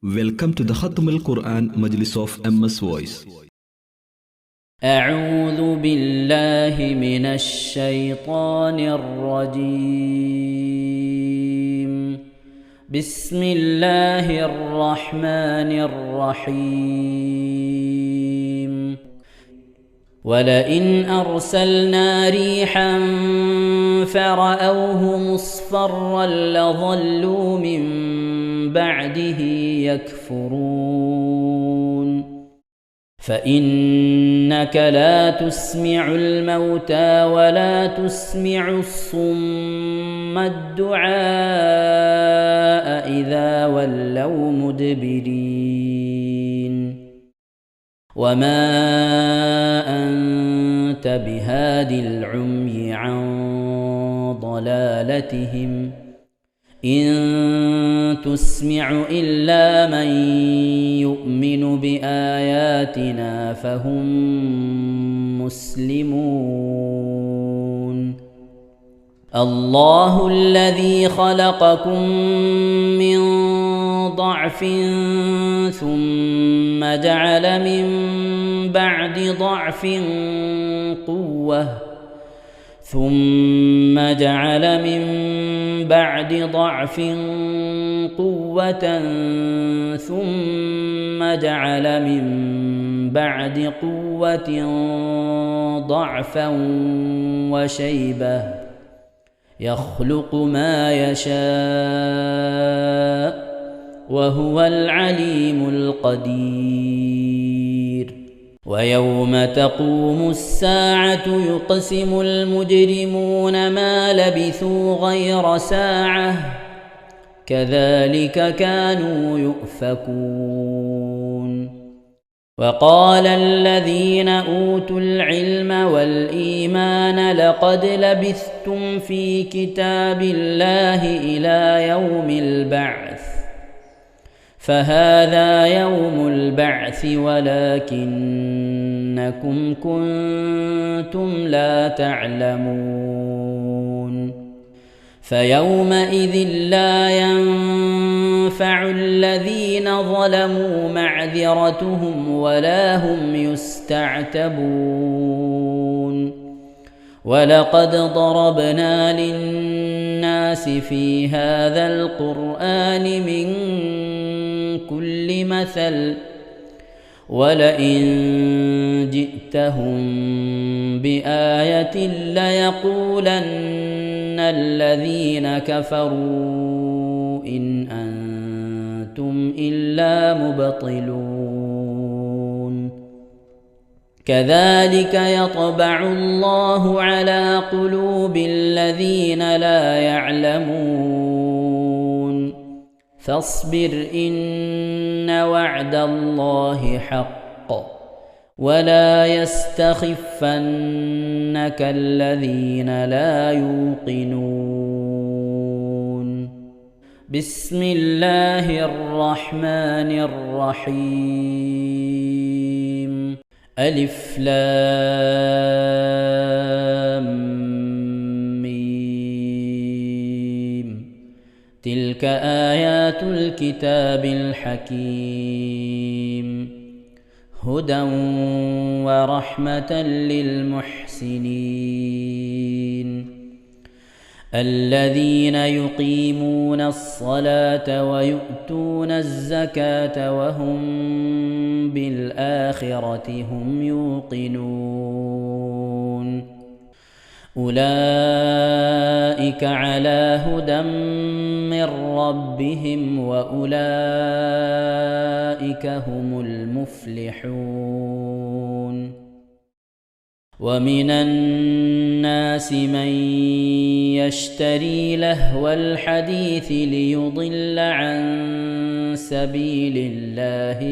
Welcome to the Khatam al-Quran Majlis of MS Voice. أعوذ بالله من الشيطان الرجيم. بسم الله الرحمن الرحيم. ولئن أرسلنا ريحا فرأوه مصفرا لظلوا من بعده يكفرون فإنك لا تسمع الموتى ولا تسمع الصم الدعاء إذا ولوا مدبرين وما أنت بهاد العمي عن ضلالتهم إن تسمع إلا من يؤمن بآياتنا فهم مسلمون. الله الذي خلقكم من ضعف ثم جعل من بعد ضعف قوة ثم جعل من بعد ضعف قوة ثم جعل من بعد قوة ضعفا وشيبة يخلق ما يشاء وهو العليم القدير. ويوم تقوم الساعة يقسم المجرمون ما لبثوا غير ساعة كذلك كانوا يؤفكون. وقال الذين أوتوا العلم والإيمان لقد لبثتم في كتاب الله إلى يوم البعث فهذا يوم البعث ولكنكم كنتم لا تعلمون. فيومئذ لا ينفع الذين ظلموا معذرتهم ولا هم يستعتبون. ولقد ضربنا للناس في هذا القرآن من كل مثل ولئن جئتهم بآية ليقولن الذين كفروا إن أنتم إلا مبطلون. كذلك يطبع الله على قلوب الذين لا يعلمون. فاصبر إن وعد الله حق ولا يستخفنك الذين لا يوقنون. بسم الله الرحمن الرحيم. ألف لام ميم. تلك آيات الكتاب الحكيم هدى ورحمة للمحسنين الذين يقيمون الصلاة ويؤتون الزكاة وهم بالآخرة هم يوقنون. أولئك على هدى من ربهم وأولئك هم المفلحون. ومن الناس من يشتري لهو الحديث ليضل عن سبيل الله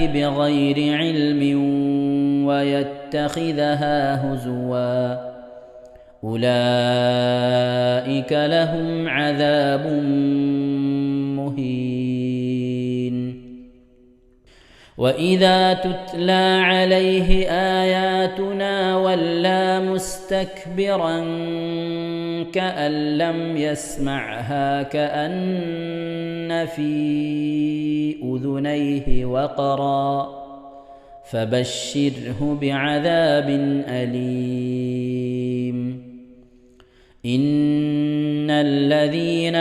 بغير علم ويتخذها هزوا أولئك لهم عذاب مهين. وإذا تتلى عليه آياتنا ولى مستكبرا كأن لم يسمعها كأن في أذنيه وقرا فبشره بعذاب أليم إن الذين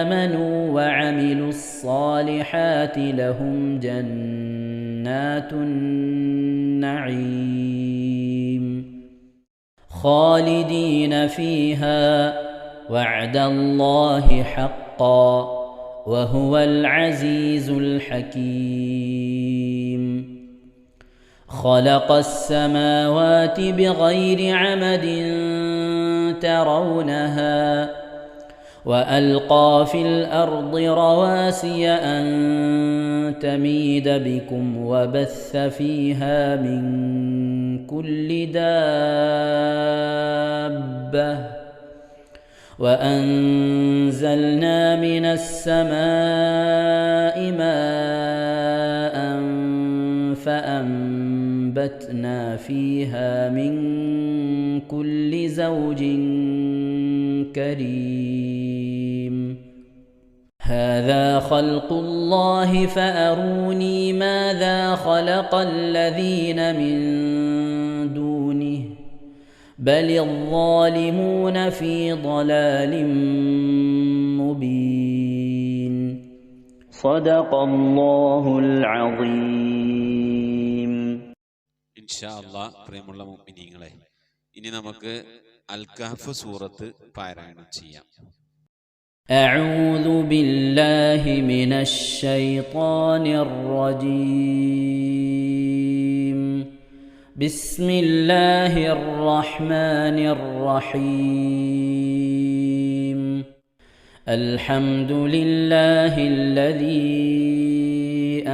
آمنوا وعملوا الصالحات لهم جنات النعيم خالدين فيها وعد الله حقا وهو العزيز الحكيم خلق السماوات بغير عمد ترونها وألقى في الأرض رواسي أن تميد بكم وبث فيها من كل دابة وأنزلنا من السماء ماء فأنبتنا فيها من كل زوج كريم هذا خلق الله فأروني ماذا خلق الذين من دونه بل الظالمون في ضلال مبين صدق الله العظيم إن شاء الله പ്രിയമുള്ള മുഅ്മിനീങ്ങളെ ഇനി നമുക്ക് അൽ കഹ്ഫ് സൂറത്ത് പാരായണം ചെയ്യാം. أعوذ بالله من الشيطان الرجيم بسم الله الرحمن الرحيم الحمد لله الذي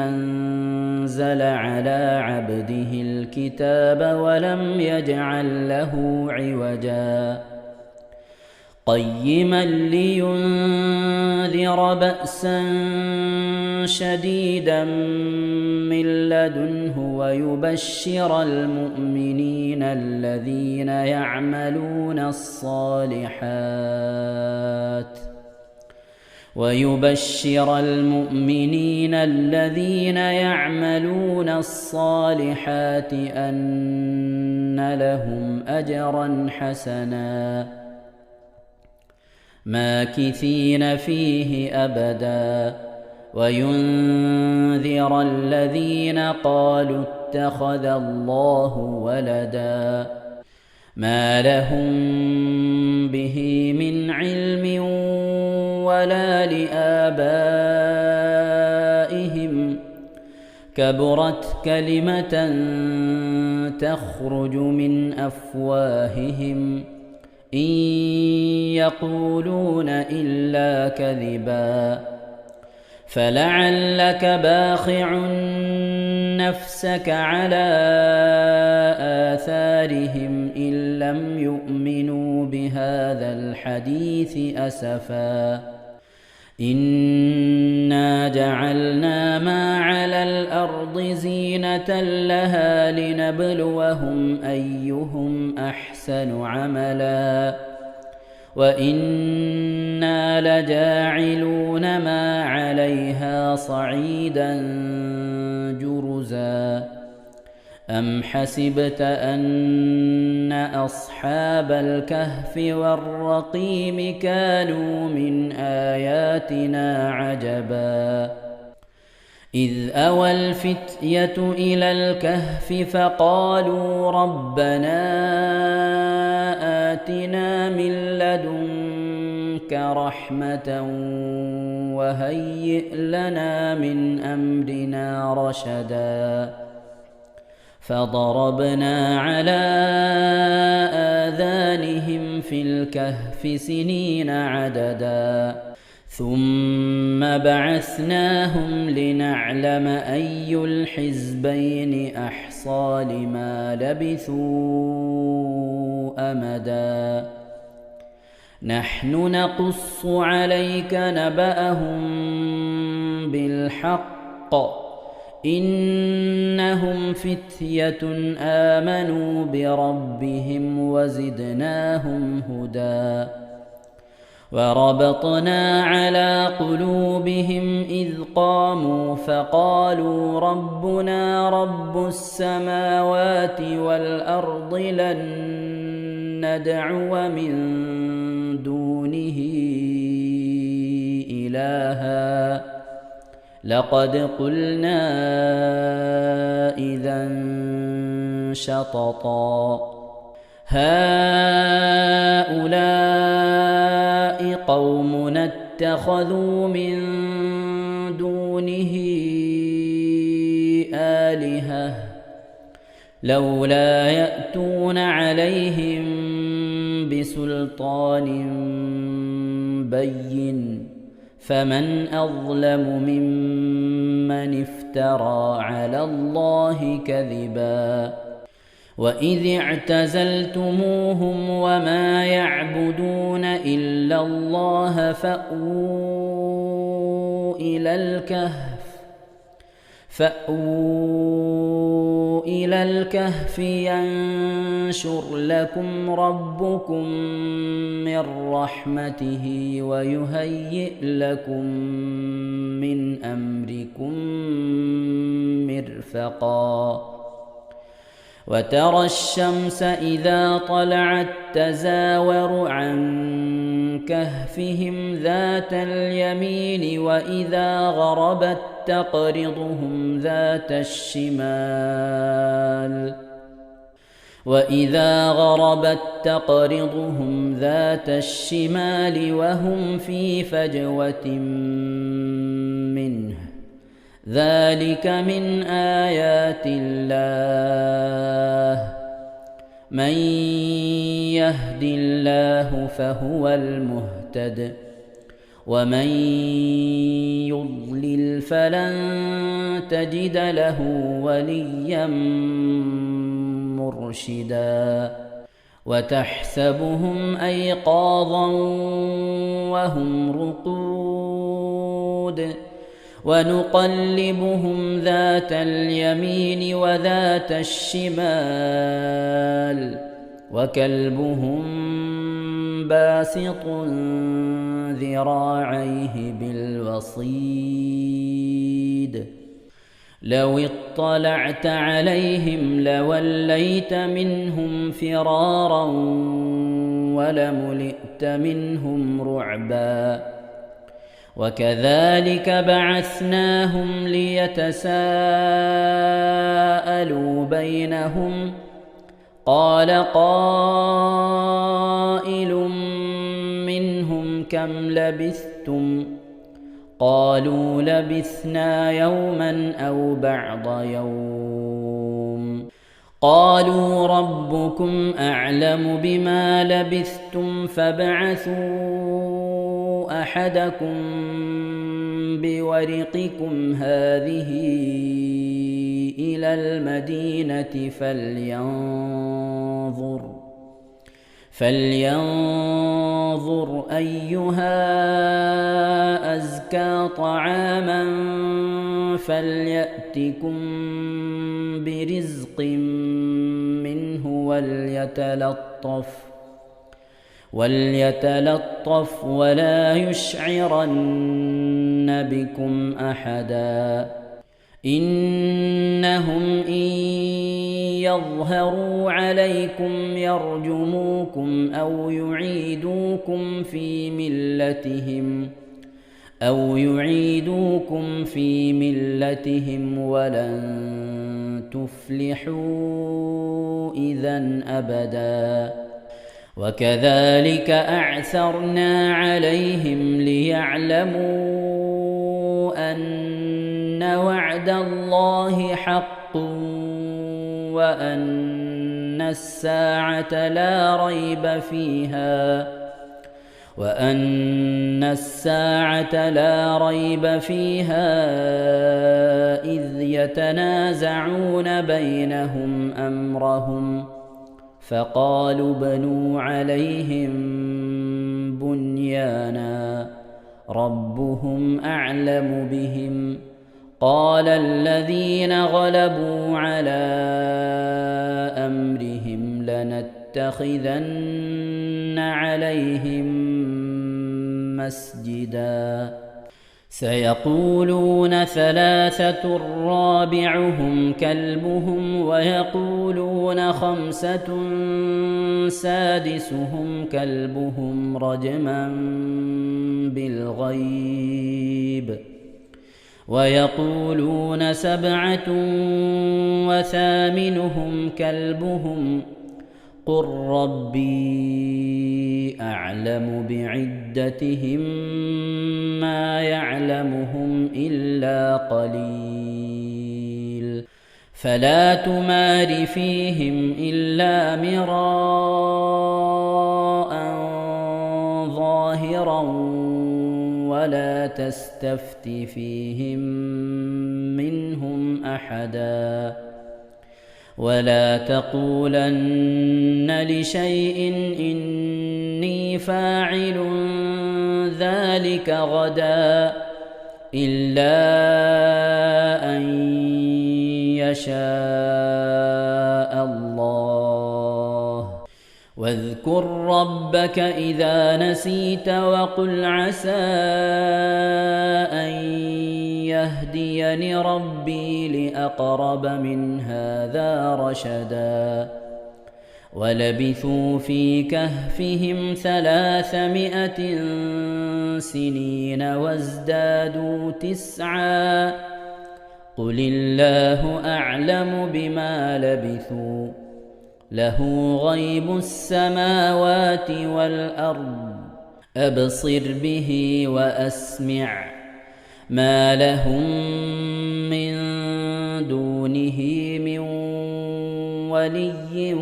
أنزل على عبده الكتاب ولم يجعل له عوجا قيما لينذر بأسا شديدا من لدنه ويبشر المؤمنين الذين يعملون الصالحات أن لهم أجرا حسنا ماكثين فيه أبدا وينذر الذين قالوا اتخذ الله ولدا ما لهم به من علم ولا لآبائهم كبرت كلمة تخرج من أفواههم إن يقولون إلا كذبا فلعلك باخع نفسك على آثارهم إن لم يؤمنوا بهذا الحديث أسفا إنا جعلنا ما على الأرض زينة لها لنبلوهم أيهم أحسن عملا وإنا لجاعلون ما عليها صعيدا جرزا أم حسبت أن أصحاب الكهف والرقيم كانوا من آياتنا عجبا إذ أوى الفتية إلى الكهف فقالوا ربنا آتنا من لدنك رحمة وهيئ لنا من أمرنا رشدا فضربنا على آذانهم في الكهف سنين عددا ثم بعثناهم لنعلم أي الحزبين أحصى لما لبثوا أمدا نحن نقص عليك نبأهم بالحق إنهم فتية آمنوا بربهم وزدناهم هدى وربطنا على قلوبهم إذ قاموا فقالوا ربنا رب السماوات والأرض لن ندعو من دونه إلها لقد قلنا إذا شططا هؤلاء قومنا اتخذوا من دونه آلهة لولا يأتون عليهم بسلطان بين فمن أظلم ممن افترى على الله كذبا وإذ اعتزلتموهم وما يعبدون إلا الله فأووا إلى الكهف ينشر لكم ربكم من رحمته ويهيئ لكم من أمركم مرفقا وترى الشمس إذا طلعت تزاور عن كهفهم ذات اليمين وإذا غربت تقرضهم ذات الشمال وهم في فجوة منه ذلك من آيات الله من يهد الله فهو المهتد ومن يضلل فلن تجد له وليا مرشدا وتحسبهم أيقاظا وهم رقود ونقلبهم ذات اليمين وذات الشمال وكلبهم باسط ذراعيه بالوصيد لو اطلعت عليهم لوليت منهم فرارا ولملئت منهم رعبا وكذلك بعثناهم ليتساءلوا بينهم قال قائل منهم كم لبثتم قالوا لبثنا يوما أو بعض يوم قالوا ربكم أعلم بما لبثتم فابعثوا أحدكم بورقكم هذه إلى المدينة فلينظر أيها أزكى طعاما فليأتكم برزق منه وليتلطف ولا يشعرن بكم أحدا إنهم إن يظهروا عليكم يرجموكم أو يعيدوكم في ملتهم ولن تفلحوا إذن أبدا وكذلك أعثرنا عليهم ليعلموا أن وعد الله حق وأن الساعة لا ريب فيها إذ يتنازعون بينهم أمرهم فقالوا بنوا عليهم بنيانا ربهم أعلم بهم قال الذين غلبوا على أمرهم لنتخذن عليهم مسجدا سيقولون ثلاثة رابعهم كلبهم ويقولون خمسة سادسهم كلبهم رجما بالغيب ويقولون سبعة وثامنهم كلبهم قل ربي أعلم بعدتهم ما يعلمهم إلا قليل فلا تمار فيهم إلا مراء ظاهرا ولا تستفت فيهم منهم أحدا ولا تقولن لشيء إني فاعل ذلك غدا إلا أن يشاء الله واذكر ربك إذا نسيت وقل عسى أن يهديني ربي لأقرب من هذا رشدا ولبثوا في كهفهم 300 سنين وازدادوا 9 قل الله أعلم بما لبثوا له غيب السماوات والأرض أبصر به وأسمع ما لهم من دونه من ولي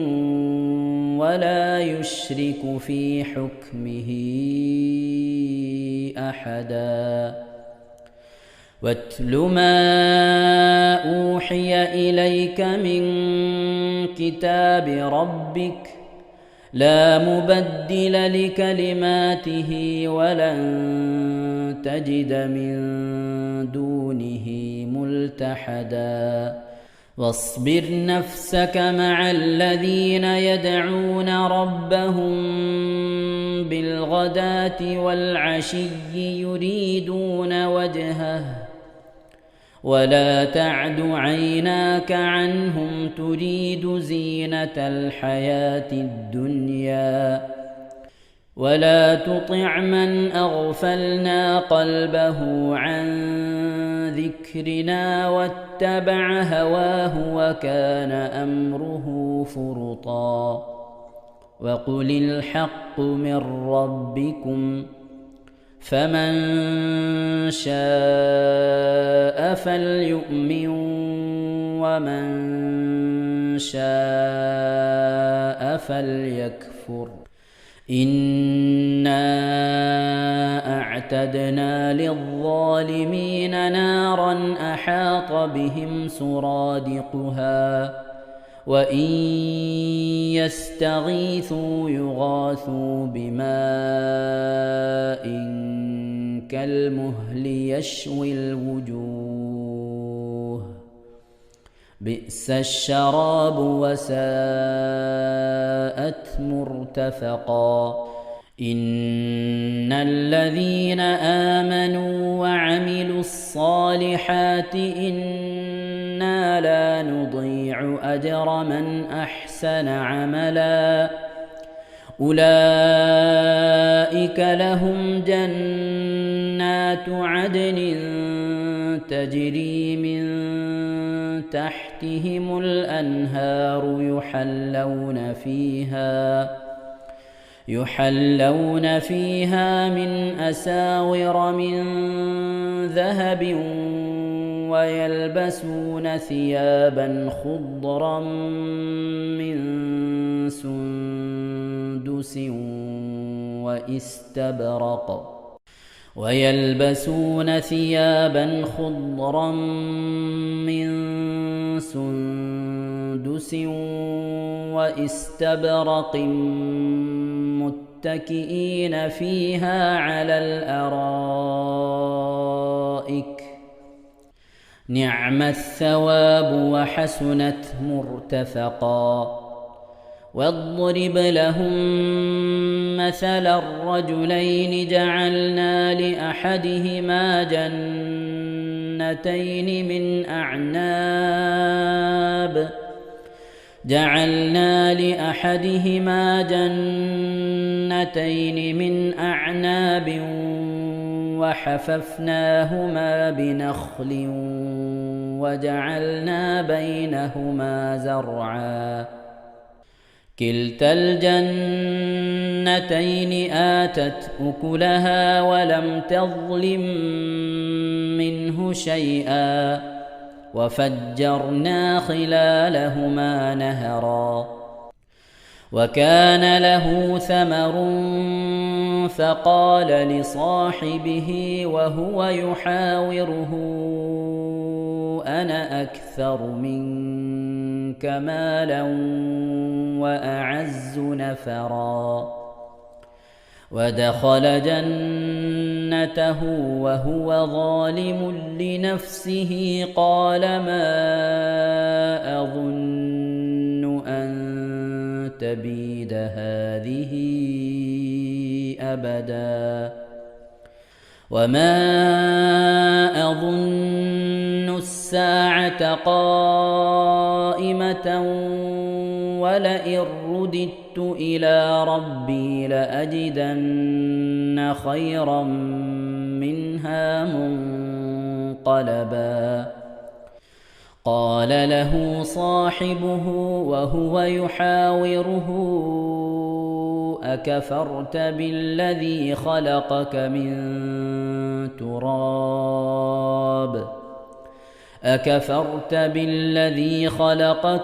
ولا يشرك في حكمه أحدا واتل ما أوحي إليك من كتاب ربك لا مبدل لكلماته ولن تجد من دونه ملتحدا واصبر نفسك مع الذين يدعون ربهم بالغداة والعشي يريدون وجهه ولا تعد عيناك عنهم تريد زينة الحياة الدنيا ولا تطع من أغفلنا قلبه عن ذكرنا واتبع هواه وكان أمره فرطا وقل الحق من ربكم فمن شاء فليؤمن ومن شاء فليكفر إنا أعتدنا للظالمين نارا أحاط بهم سرادقها وإن يستغيثوا يغاثوا بماء كالمهل يشوي الوجوه بئس الشراب وساءت مرتفقا إن الذين آمنوا وعملوا الصالحات إنا لا نضيع أجر من أحسن عملا أولئك لهم جنات عدن تجري من تحتهم الأنهار يحلون فيها من أساور من ذهب ويلبسون ثيابا خضرا من سندس واستبرق متكئين فيها على الأرائك نعم الثواب وحسنت مرتفقا واضرب لهم مثل الرجلين جعلنا لأحدهما جنتين من أعناب وحففناهما بنخل وجعلنا بينهما زرعا كلتا الجنتين آتت أكلها ولم تظلم منه شيئا وفجرنا خلالهما نهرا وكان له ثمر فقال لصاحبه وهو يحاوره أنا أكثر منك مالا وأعز نفرا ودخل جنته وهو ظالم لنفسه قال ما أظن أن تبيد هذه أبدا وما أظن الساعة قائمة ولئن رددت إلى ربي لأجدن خيرا منها منقلبا قال له صاحبه وهو يحاوره أكفرت بالذي خلقك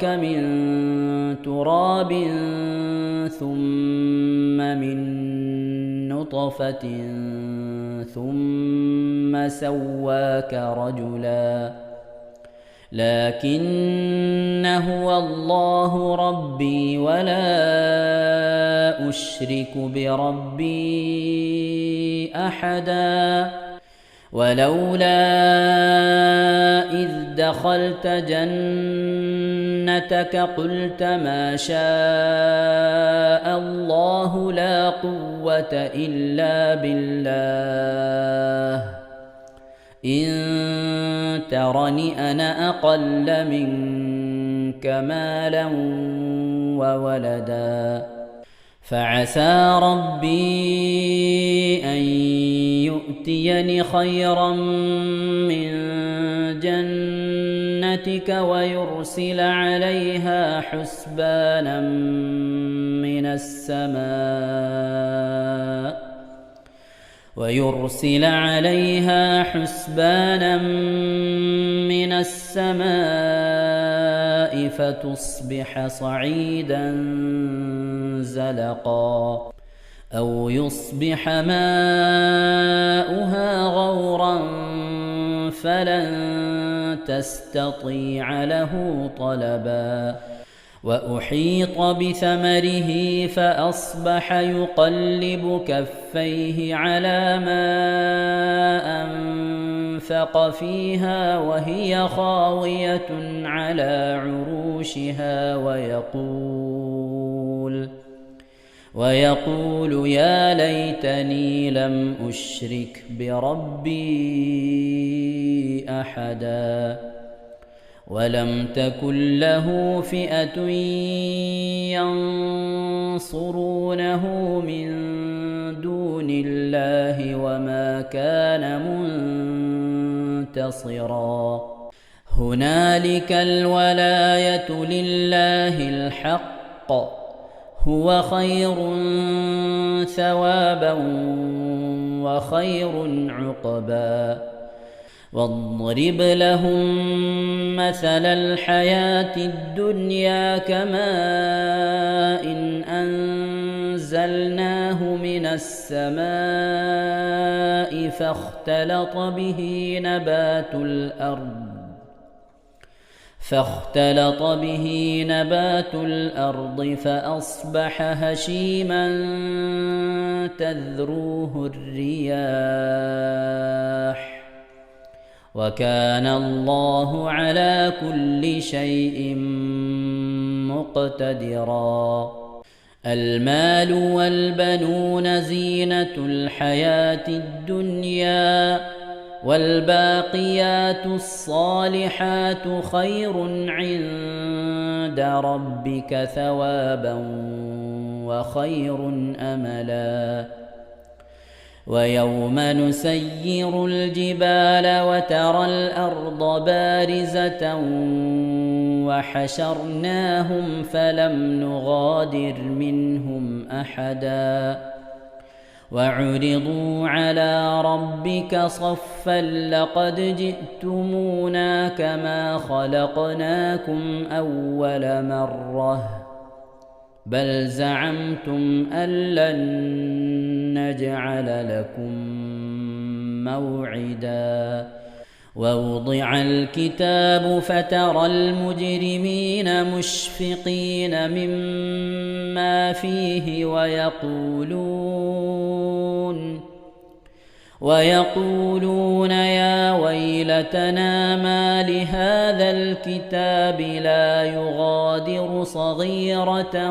من تراب ثم من نطفة ثم سواك رجلا لكن هو الله ربي ولا أشرك بربي أحدا ولولا إذ دخلت جنتك قلت ما شاء الله لا قوة إلا بالله إن ترني أنا أقل منك مالا وولدا فعسى ربي أن يؤتيني خيرا من جنتك ويرسل عليها حسبانا من السماء فتصبح صعيدا زلقا أو يصبح ماؤها غورا فلن تستطيع له طلبا وأحيط بثمره فأصبح يقلب كفيه على ما أنفق فيها وهي خاوية على عروشها ويقول يا ليتني لم أشرك بربي أحدا ولم تكن له فئة ينصرونه من دون الله وما كان منتصرا هنالك الولاية لله الحق هو خير ثوابا وخير عقبا واضرب لهم مثل الحياة الدنيا كماء أنزلناه من السماء فاختلط به نبات الأرض فأصبح هشيما تذروه الرياح وكان الله على كل شيء مقتدرا. المال والبنون زينة الحياة الدنيا والباقيات الصالحات خير عند ربك ثوابا وخير أملا. ويوم نسير الجبال وترى الأرض بارزة وحشرناهم فلم نغادر منهم أحدا وعرضوا على ربك صفا لقد جئتمونا كما خلقناكم أول مرة بل زعمتم أن لن نجعل لكم موعدا. ووضع الكتاب فترى المجرمين مشفقين مما فيه ويقولون يا ويلتنا ما لهذا الكتاب لا يغادر صغيرة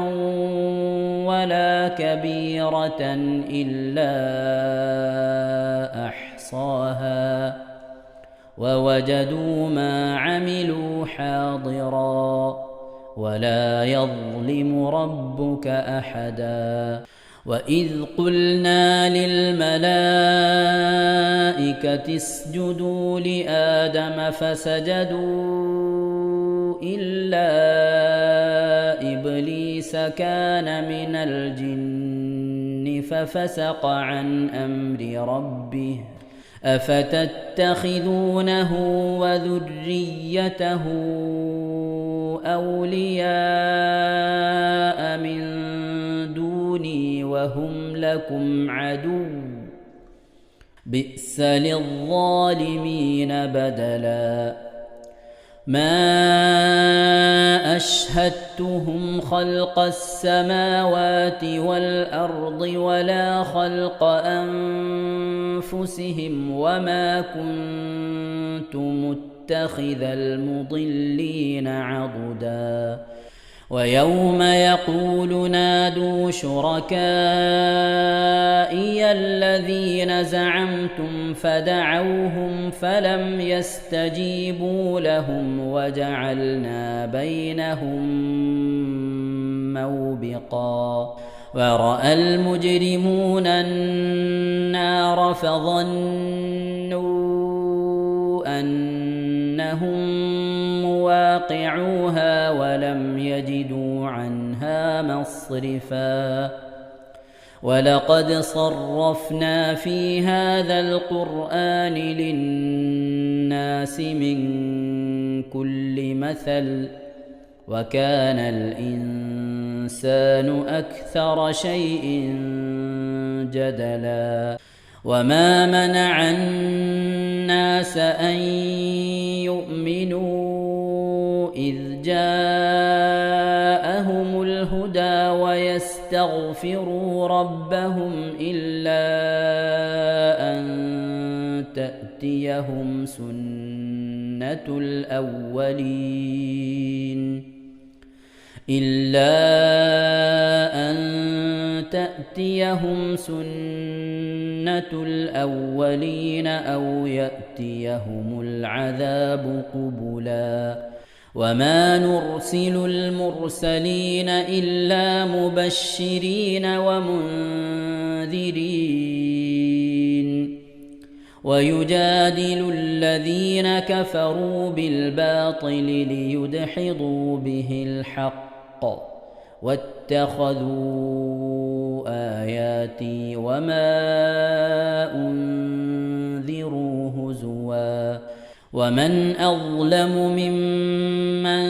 ولا كبيرة إلا أحصاها ووجدوا ما عملوا حاضرا ولا يظلم ربك أحدا. وإذ قلنا للملائكة اسجدوا لآدم فسجدوا إلا إبليس كان من الجن ففسق عن أمر ربه أفتتخذونه وذريته أولياء من دوني وهم لكم عدو بئس للظالمين بدلا. ما أشهدتهم خلق السماوات والأرض ولا خلق أنفسهم وما كنت متخذ المضلين عضدا. ويوم يقول نادوا شركائي الذين زعمتم فدعوهم فلم يستجيبوا لهم وجعلنا بينهم موبقا. ورأى المجرمون النار فظنوا أنهم مواقعوها ولم يجدوا عنها مصرفا. ولقد صرفنا في هذا القرآن للناس من كل مثل وكان الإنسان أكثر شيء جدلا. وما منع الناس أن يؤمنوا إذ جاءهم الهدى ويستغفروا ربهم إلا أن تأتيهم سنة الأولين أو يأتيهم العذاب قبلا. وما نرسل المرسلين إلا مبشرين ومنذرين ويجادل الذين كفروا بالباطل ليدحضوا به الحق واتخذوا آياتي وما أنذروا هزوا. ومن أظلم ممن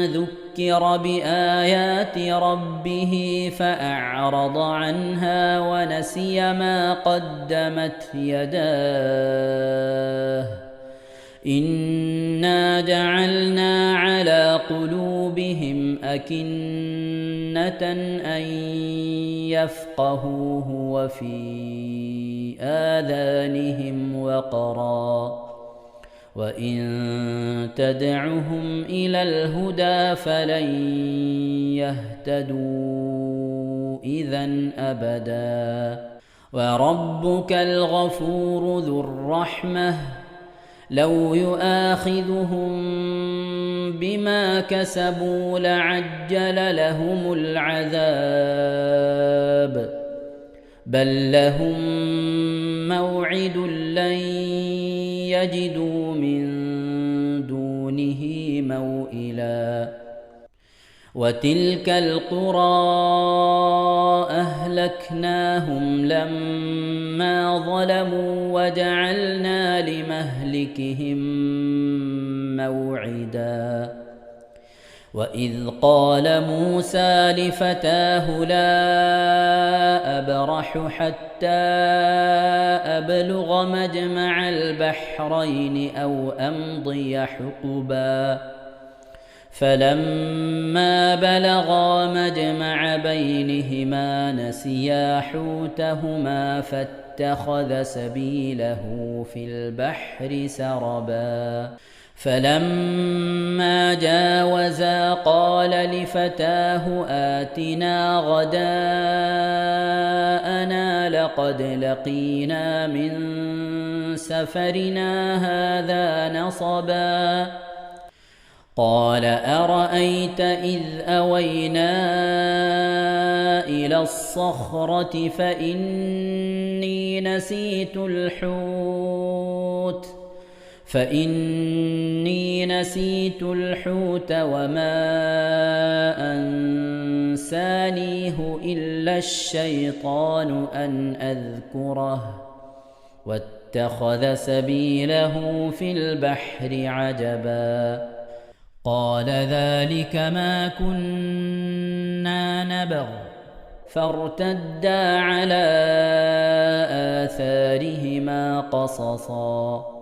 ذكر بآيات ربه فأعرض عنها ونسي ما قدمت يداه إنا جعلنا على قلوبهم أكنة أن يفقهوه وفي آذانهم وقرا وإن تدعهم إلى الهدى فلن يهتدوا إذن أبدا وربك الغفور ذو الرحمة لو يؤاخذهم بما كسبوا لعجل لهم العذاب بل لهم موعد لن يجدوا من دونه موئلا وتلك القرى أهلكناهم لما ظلموا وجعلنا لمهلكهم موعدا وإذ قال موسى لفتاه لا أبرح حتى أبلغ مجمع البحرين أو أمضي حقبا فلما بلغا مجمع بينهما نسيا حوتهما فاتخذ سبيله في البحر سربا فلما جاوزا قال لفتاه آتنا غداءنا لقد لقينا من سفرنا هذا نصبا قال أرأيت إذ أوينا إلى الصخرة فإني نسيت الحوت وما أنسانيه إلا الشيطان أن أذكره واتخذ سبيله في البحر عجبا قال ذلك ما كنا نبغ فارتدا على آثارهما قصصا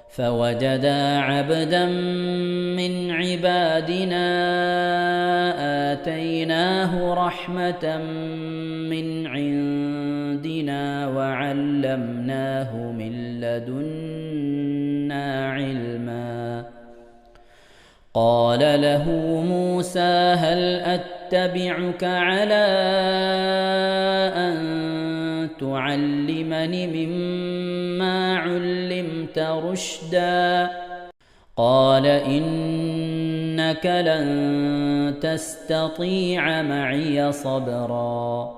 فوجدا عبدا من عبادنا آتيناه رحمة من عندنا وعلمناه من لدنا علما قال له موسى هل أتبعك على أن تعلمني مما علمت رشدا قال إنك لن تستطيع معي صبرا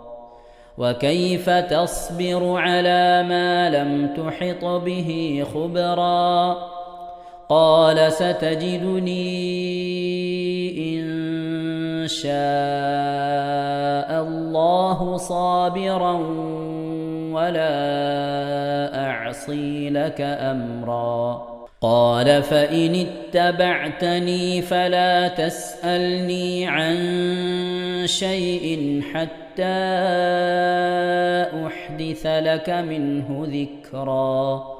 وكيف تصبر على ما لم تحط به خبرا قال ستجدني إن شاء الله صابرا ولا أعصي لك أمرا قال فإن اتبعتني فلا تسألني عن شيء حتى أحدث لك منه ذكرا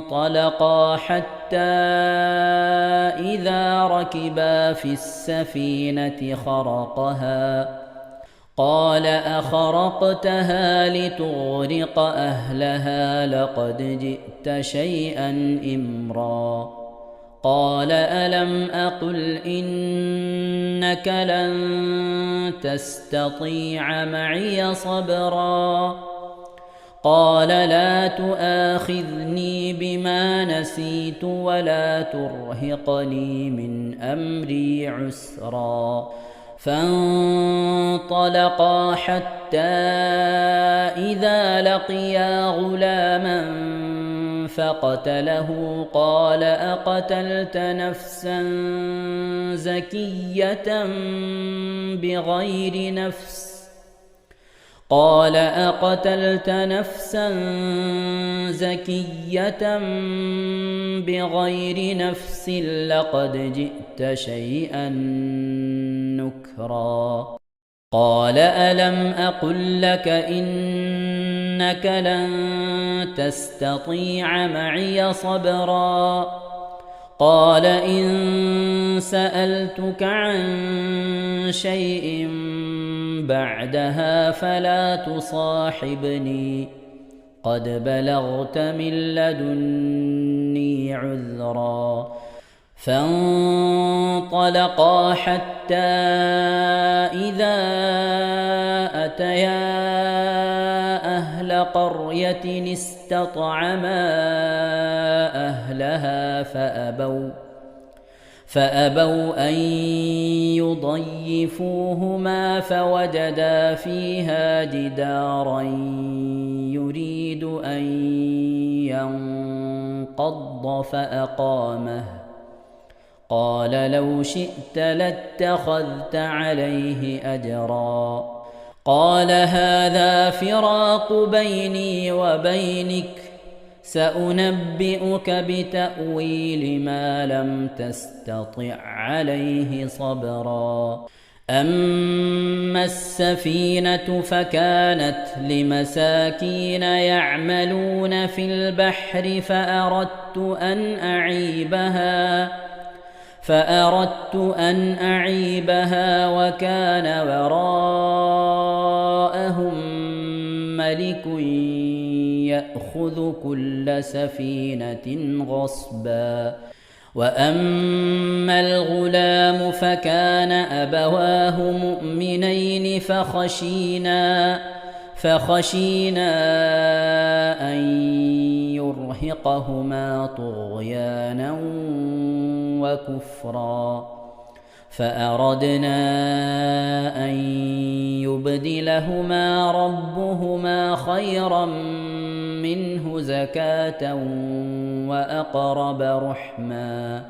فانطلقا حتى إذا ركبا في السفينة خرقها قال أخرقتها لتغرق أهلها لقد جئت شيئا إمرا قال ألم أقل إنك لن تستطيع معي صبرا قال لا تؤاخذني بما نسيت ولا ترهقني من أمري عسرا فانطلقا حتى إذا لقيا غلاما فقتله قال أقتلت نفسا زكية بغير نفس قال أقتلت نفسا زكية بغير نفس لقد جئت شيئا نكرا قال ألم أقل لك إنك لن تستطيع معي صبرا قال إن سألتك عن شيء بعدها فلا تصاحبني قد بلغت من لدني عذرا فانطلقا حتى إذا أتيا أهل قرية استطعما أهلها فأبوا أن يضيفوهما فوجدا فيها جدارا يريد أن ينقض فأقامه قال لو شئت لاتخذت عليه أجرا قال هذا فراق بيني وبينك سأنبئك بتأويل ما لم تستطع عليه صبرا أما السفينة فكانت لمساكين يعملون في البحر فأردت أن أعيبها وكان وراءهم ملك يأخذ كل سفينة غصبا وأما الغلام فكان أبواه مؤمنين فخشينا أن يرهقهما طغيانا وكفرا فأردنا أن يبدلهما ربهما خيرا منه زكاة وأقرب رحما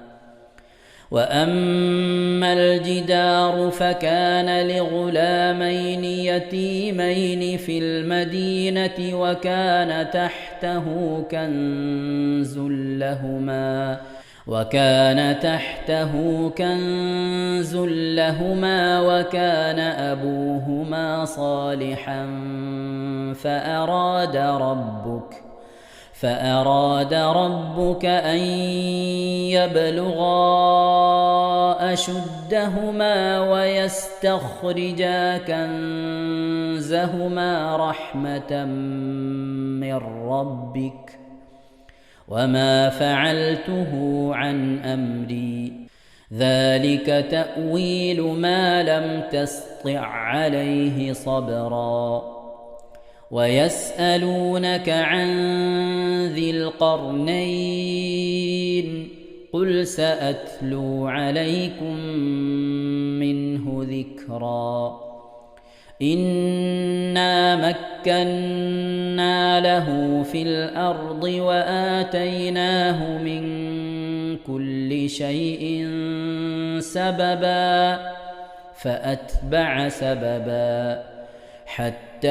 وأما الجدار فكان لغلامين يتيمين في المدينة وكان تحته كنز لهما وكان أبوهما صالحا فأراد ربك أن يبلغا أشدهما ويستخرجا كنزهما رحمة من ربك وما فعلته عن أمري ذلك تأويل ما لم تسطع عليه صبرا ويسألونك عن ذي القرنين قل سأتلو عليكم منه ذكرا إنا مكنا له في الأرض وآتيناه من كل شيء سببا فأتبع سببا حتى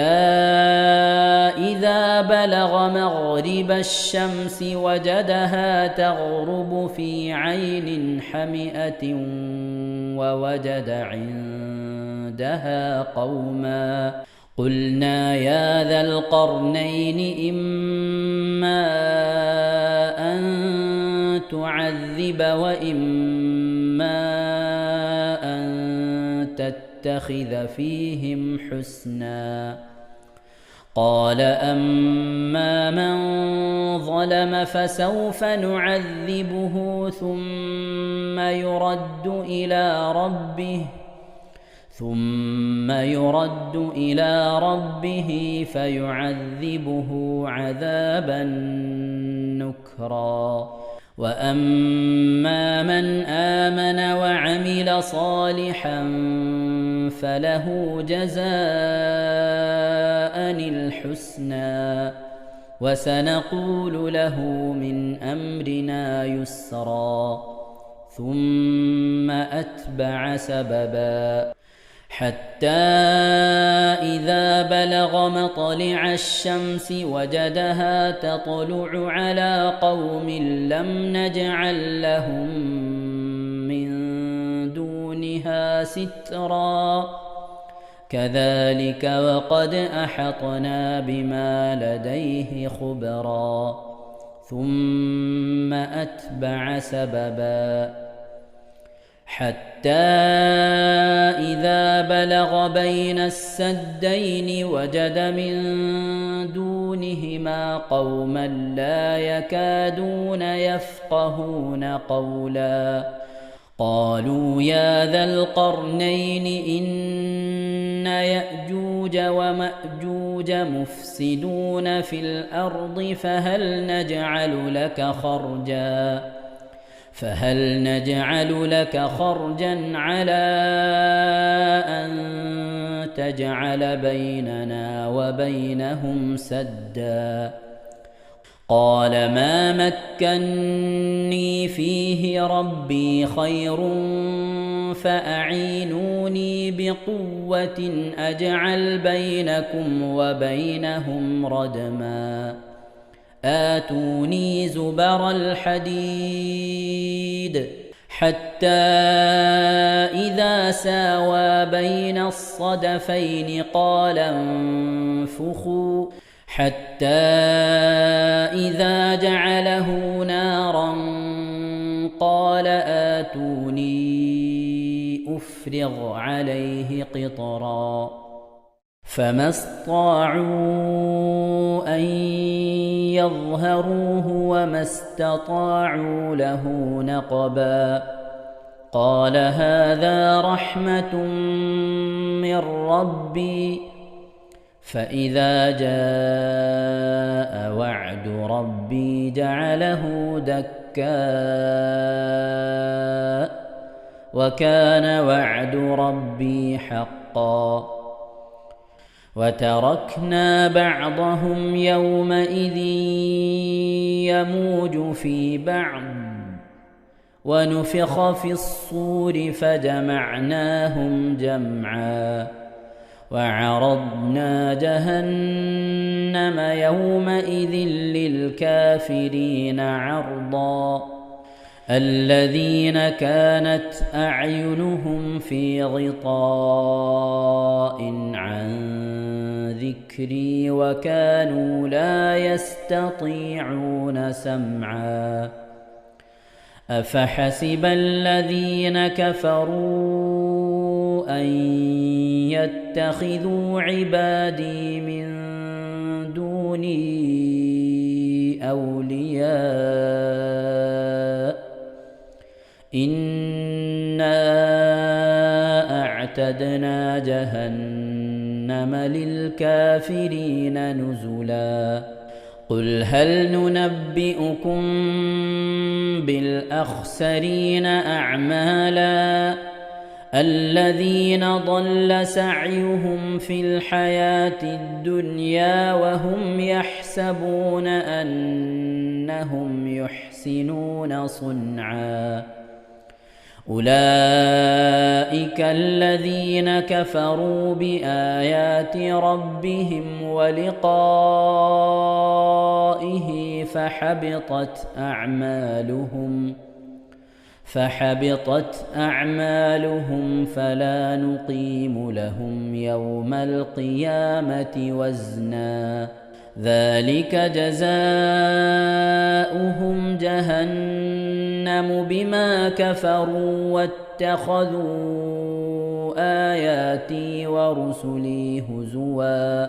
إذا بلغ مغرب الشمس وجدها تغرب في عين حمئة ووجد عندها قوما قلنا يا ذا القرنين إما أن تعذب وإما أن تتخذ فيهم حسنا قال أما من ظلم فسوف نعذبه ثم يرد إلى ربه فيعذبه عذابا نكرا وأما من آمن وعمل صالحا فله جزاء الحسنى وسنقول له من أمرنا يسرا ثم أتبع سببا حتى إذا بلغ مطلع الشمس وجدها تطلع على قوم لم نجعل لهم من دونها سترا كذلك وقد أحطنا بما لديه خبرا ثم أتبع سببا حتى إذا بلغ بين السدين وجد من دونهما دونهما قوما لا يكادون يفقهون قولا قالوا يا ذا القرنين إن يأجوج ومأجوج مفسدون في الأرض فهل نجعل لك خرجا على أن تجعل بيننا وبينهم سدا قال ما مكني فيه ربي خير فأعينوني بقوة أجعل بينكم وبينهم ردما آتوني زبر الحديد حتى إذا ساوى بين الصدفين قال انفخوا حتى إذا جعله نارا قال آتوني أفرغ عليه قطرا فما استطاعوا أن يظهروه وما استطاعوا له نقبا قال هذا رحمة من ربي فإذا جاء وعد ربي جعله دكاء وكان وعد ربي حقا وتركنا بعضهم يومئذ يموج في بعض ونفخ في الصور فجمعناهم جمعا وعرضنا جهنم يومئذ للكافرين عرضا الذين كانت أعينهم في غطاء عن ذكري وكانوا لا يستطيعون سمعا أفحسب الذين كفروا أن يتخذوا عبادي من دوني أولياء إنا أعتدنا جهنم للكافرين نزلا قل هل ننبئكم بالأخسرين أعمالا الذين ضل سعيهم في الحياة الدنيا وهم يحسبون أنهم يحسنون صنعا أولئك الذين كفروا بآيات ربهم ولقائه فحبطت أعمالهم فلا نقيم لهم يوم القيامة وزنا ذلك جزاؤهم جهنم بما كفروا واتخذوا آياتي ورسلي هزوا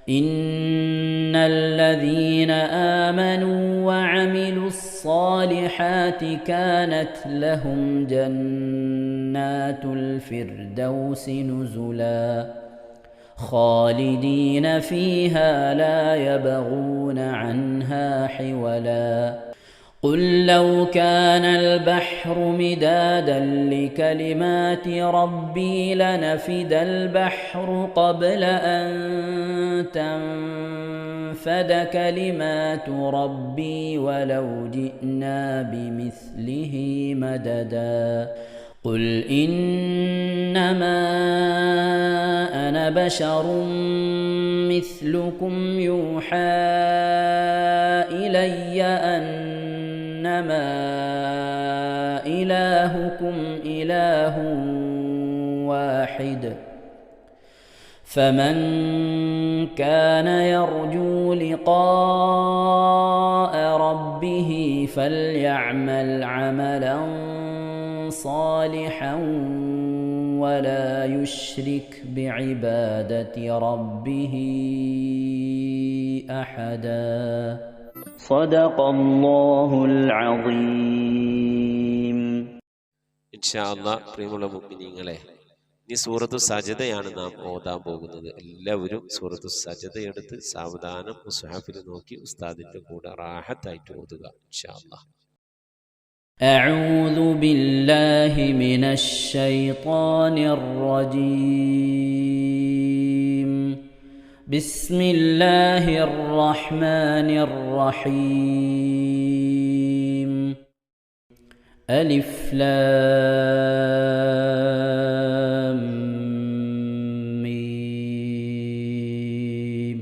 إن الذين آمنوا وعملوا الصالحات كانت لهم جنات الفردوس نزلا خالدين فيها لا يبغون عنها حولا قل لو كان البحر مدادا لكلمات ربي لنفد البحر قبل أن تنفد كلمات ربي ولو جئنا بمثله مددا قل إنما أنا بشر مثلكم يوحى إلي أنما إلهكم إله واحد فمن كان يرجو لقاء ربه فليعمل عملا صالحا ولا يشرك بعبادة ربه أحدا صدق الله العظيم. ഇൻഷാ അല്ലാഹ് പ്രിയമുള്ള മുഅ്മിനീങ്ങളെ, ഇനി സൂറത്തു സജദയാണ് നാം ഓതാൻ പോകുന്നത്. എല്ലാവരും സൂറത്തു സജദ എടുത്ത് സാവധാനം മുസ്ഹഫിൽ നോക്കി ഉസ്താദിന്റെ കൂടെ റാഹത്തായിട്ട് ഓതുക ഇൻഷാ അല്ലാഹ്. أعوذ بالله من الشيطان الرجيم. بسم الله الرحمن الرحيم. ألف لام ميم.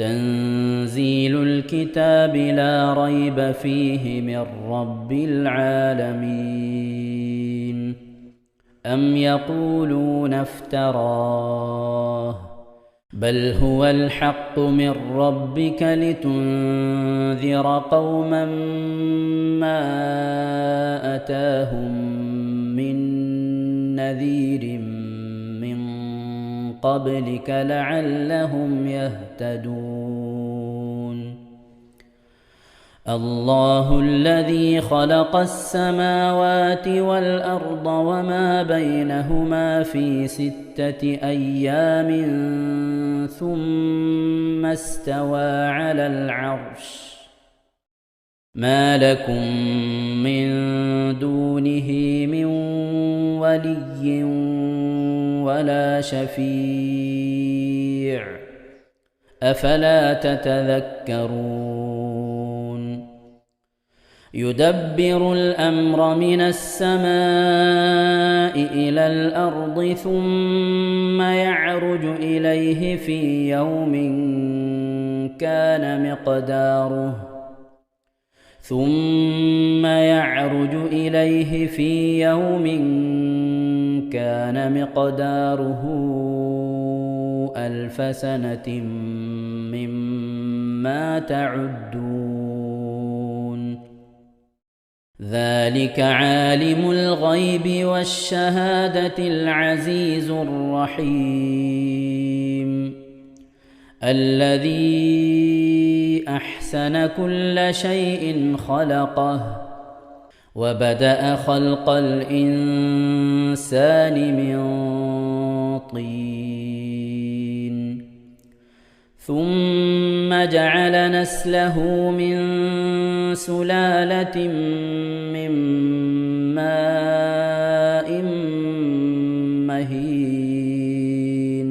تنزيل الكتاب لا ريب فيه من رب العالمين. أم يقولون افتراه بل هو الحق من ربك لتنذر قوما ما أتاهم من نذير من قبلك لعلهم يهتدون. الله الذي خلق السماوات والأرض وما بينهما في 6 أيام ثم استوى على العرش. ما لكم من دونه من ولي ولا شفيع أفلا تتذكرون. يدبر الأمر من السماء إلى الأرض ثم يعرج إليه في يوم كان مقداره 1000 سنة مما تعدون. ذلك عالم الغيب والشهادة العزيز الرحيم. الذي أحسن كل شيء خلقه وبدأ خلق الإنسان من طين ثم جعل نسله من سلالة من ماء مهين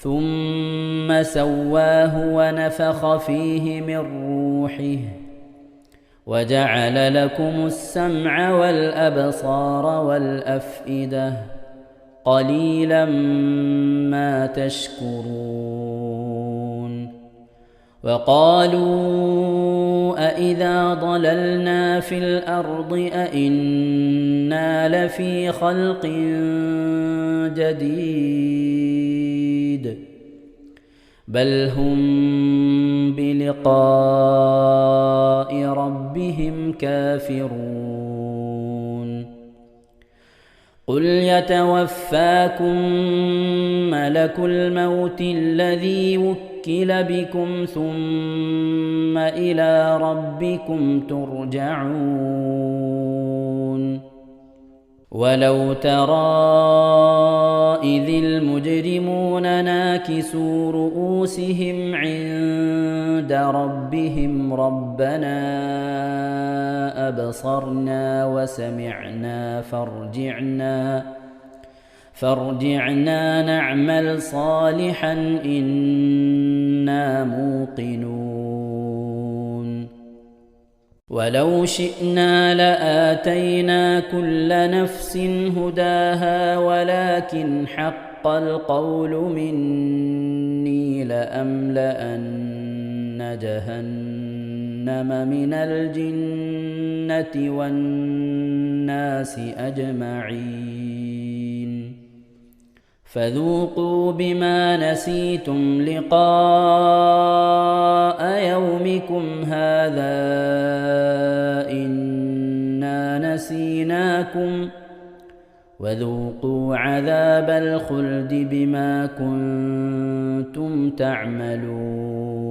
ثم سواه ونفخ فيه من روحه وجعل لكم السمع والأبصار والأفئدة قليلا ما تشكرون. وقالوا أإذا ضللنا في الأرض أإنا لفي خلق جديد بل هم بلقاء ربهم كافرون. قل يتوفاكم ملك الموت الذي وكل بكم ثم إلى ربكم ترجعون. ولو ترى إذ المجرمون ناكسوا رؤوسهم عند ربهم ربنا أبصرنا وسمعنا فارجعنا نعمل صالحا إنا موقنون. ولو شئنا لآتينا كل نفس هداها ولكن حق القول مني لأملأن جهنم من الجنة والناس أجمعين. فذوقوا بما نسيتم لقاء يومكم هذا إنا نسيناكم وذوقوا عذاب الخلد بما كنتم تعملون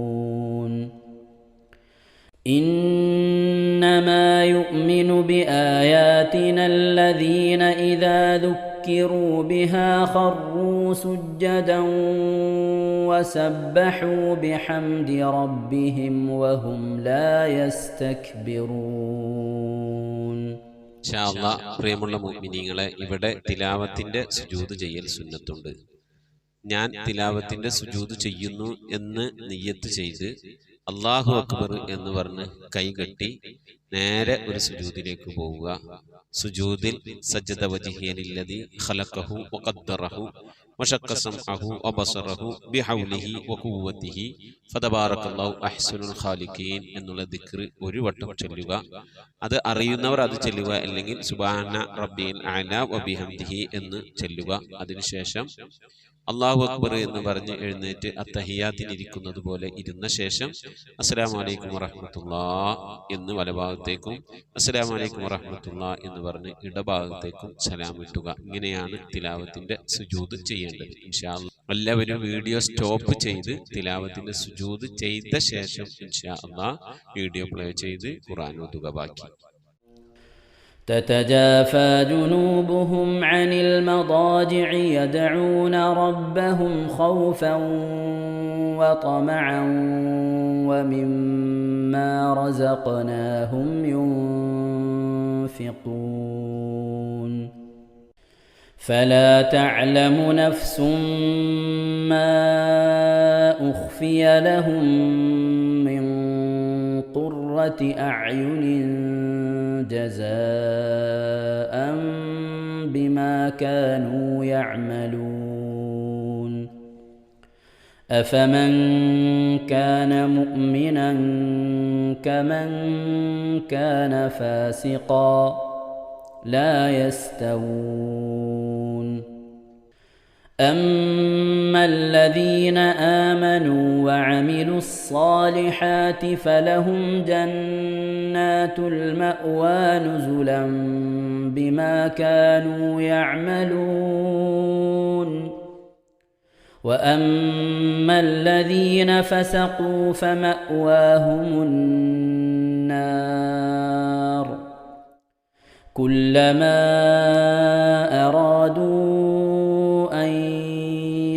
إنما يؤمن بآياتنا الذين إذا ذكروا بها خروا سجدا وسبحوا بحمد ربهم وهم لا يستكبرون. ഇൻഷാ അല്ലാഹ് പ്രിയമുള്ള മുഅ്മിനീങ്ങളെ, ഇവിടെ തിലാവത്തിന്റെ സുജൂദ് ചെയ്യൽ സുന്നത്തുണ്ട്. ഞാൻ തിലാവത്തിന്റെ സുജൂദ് ചെയ്യുന്നു എന്ന് നിയ്യത്ത് ചെയ്ത് അല്ലാഹു അക്ബർ എന്ന് പറഞ്ഞ് കൈകെട്ടി നേരെ ഒരു സുജൂദിലേക്ക് പോവുക. സുജൂദിൽ സജ്ജദ വജ്ഹിയലില്ലദി ഖലഖഹു വഖദ്ദറഹു വശഖ്ഖ സമഅഹു വബസറഹു ബിഹൗലിഹി വഖുവ്വതിഹി ഫതബാറകല്ലാഹു അഹ്സനുൽ ഖാലിഖീൻ എന്നുള്ള ദിക്ർ ഒരു വട്ടം ചൊല്ലുക. അത് അറിയുന്നവർ അത് ചൊല്ലുക, അല്ലെങ്കിൽ സുബ്ഹാന റബ്ബിൽ അഅല വബിഹംദിഹി എന്ന് ചൊല്ലുക. അതിനുശേഷം അല്ലാഹു അക്ബർ എന്ന് പറഞ്ഞ് എഴുന്നേറ്റ് അത്തഹിയാത്തിനിരിക്കുന്നത് പോലെ ഇരുന്ന ശേഷം അസ്സലാമു അലൈക്കും വറഹ്മത്തുള്ളാഹ് എന്ന് വലഭാഗത്തേക്കും അസ്സലാമു അലൈക്കും വറഹ്മത്തുള്ളാഹ് എന്ന് പറഞ്ഞ് ഇടഭാഗത്തേക്കും സലാം ഇട്ടുക. ഇങ്ങനെയാണ് തിലാവത്തിന്റെ സുജൂദ് ചെയ്യേണ്ടത്. ഇൻഷാ അല്ലാഹ് എല്ലാവരും വീഡിയോ സ്റ്റോപ്പ് ചെയ്ത് തിലാവത്തിന്റെ സുജൂദ് ചെയ്ത ശേഷം ഇൻഷാ അല്ലാഹ് വീഡിയോ പ്ലേ ചെയ്ത് ഖുർആൻ ഓതുക. ബാക്കി تتجافى جنوبهم عن المضاجع يدعون ربهم خوفا وطمعا ومما رزقناهم ينفقون فلا تعلم نفس ما أخفي لهم من قرة أعين جزاء بما كانوا يعملون أفمن كان مؤمنا كمن كان فاسقا لا يستوون أما الذين آمنوا وعملوا الصالحات فلهم جنات المأوى نزلا بما كانوا يعملون وأما الذين فسقوا فمأواهم النار كلما أرادوا أن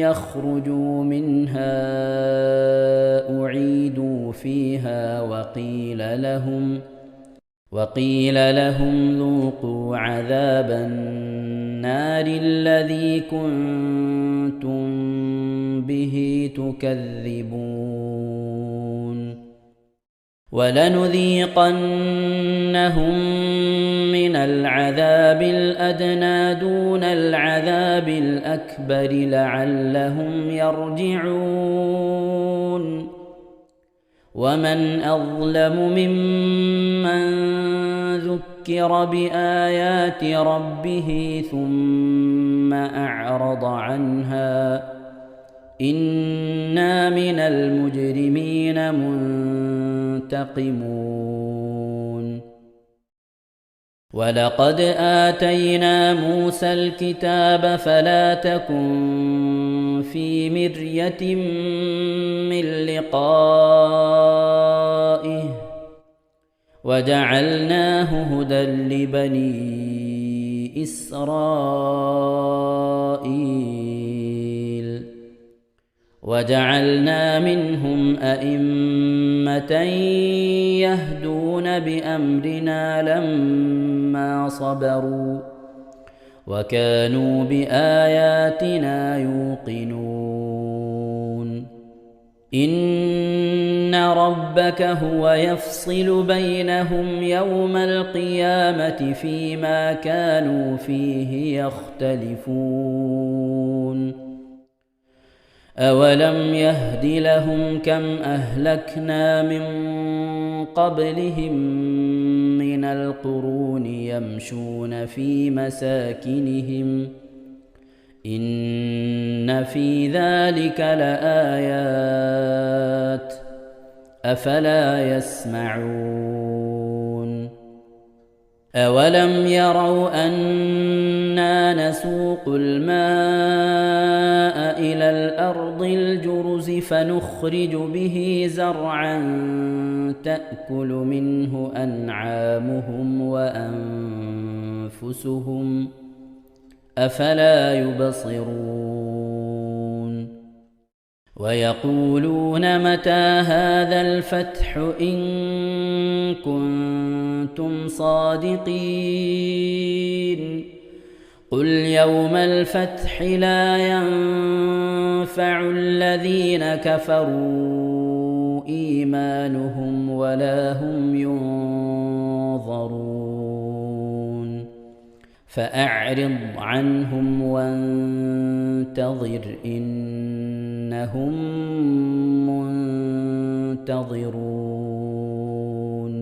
يخرجوا منها أعيدوا فيها وقيل لهم ذوقوا عذاب النار الذي كنتم به تكذبون ولنذيقنهم من العذاب الأدنى دون العذاب الأكبر لعلهم يرجعون ومن أظلم ممن ذكر بآيات ربه ثم أعرض عنها إنا من المجرمين منتقمون ولقد آتينا موسى الكتاب فلا تكن في مرية من لقائه وجعلناه هدى لبني إسرائيل وجعلنا منهم أئمة يهدون بأمرنا لما صبروا وكانوا بآياتنا يوقنون إن ربك هو يفصل بينهم يوم القيامة فيما كانوا فيه يختلفون أولم يهد لهم كم أهلكنا من قبلهم من القرون يمشون في مساكنهم إن في ذلك لآيات أفلا يسمعون أولم يروا أنا نسوق الماء إلى الأرض الجرز فنخرج به زرعا تأكل منه أنعامهم وأنفسهم أفلا يبصرون ويقولون متى هذا الفتح إن كنتم صادقين قل يوم الفتح لا ينفع الذين كفروا إيمانهم ولا هم ينظرون فأعرض عنهم وانتظر إنهم منتظرون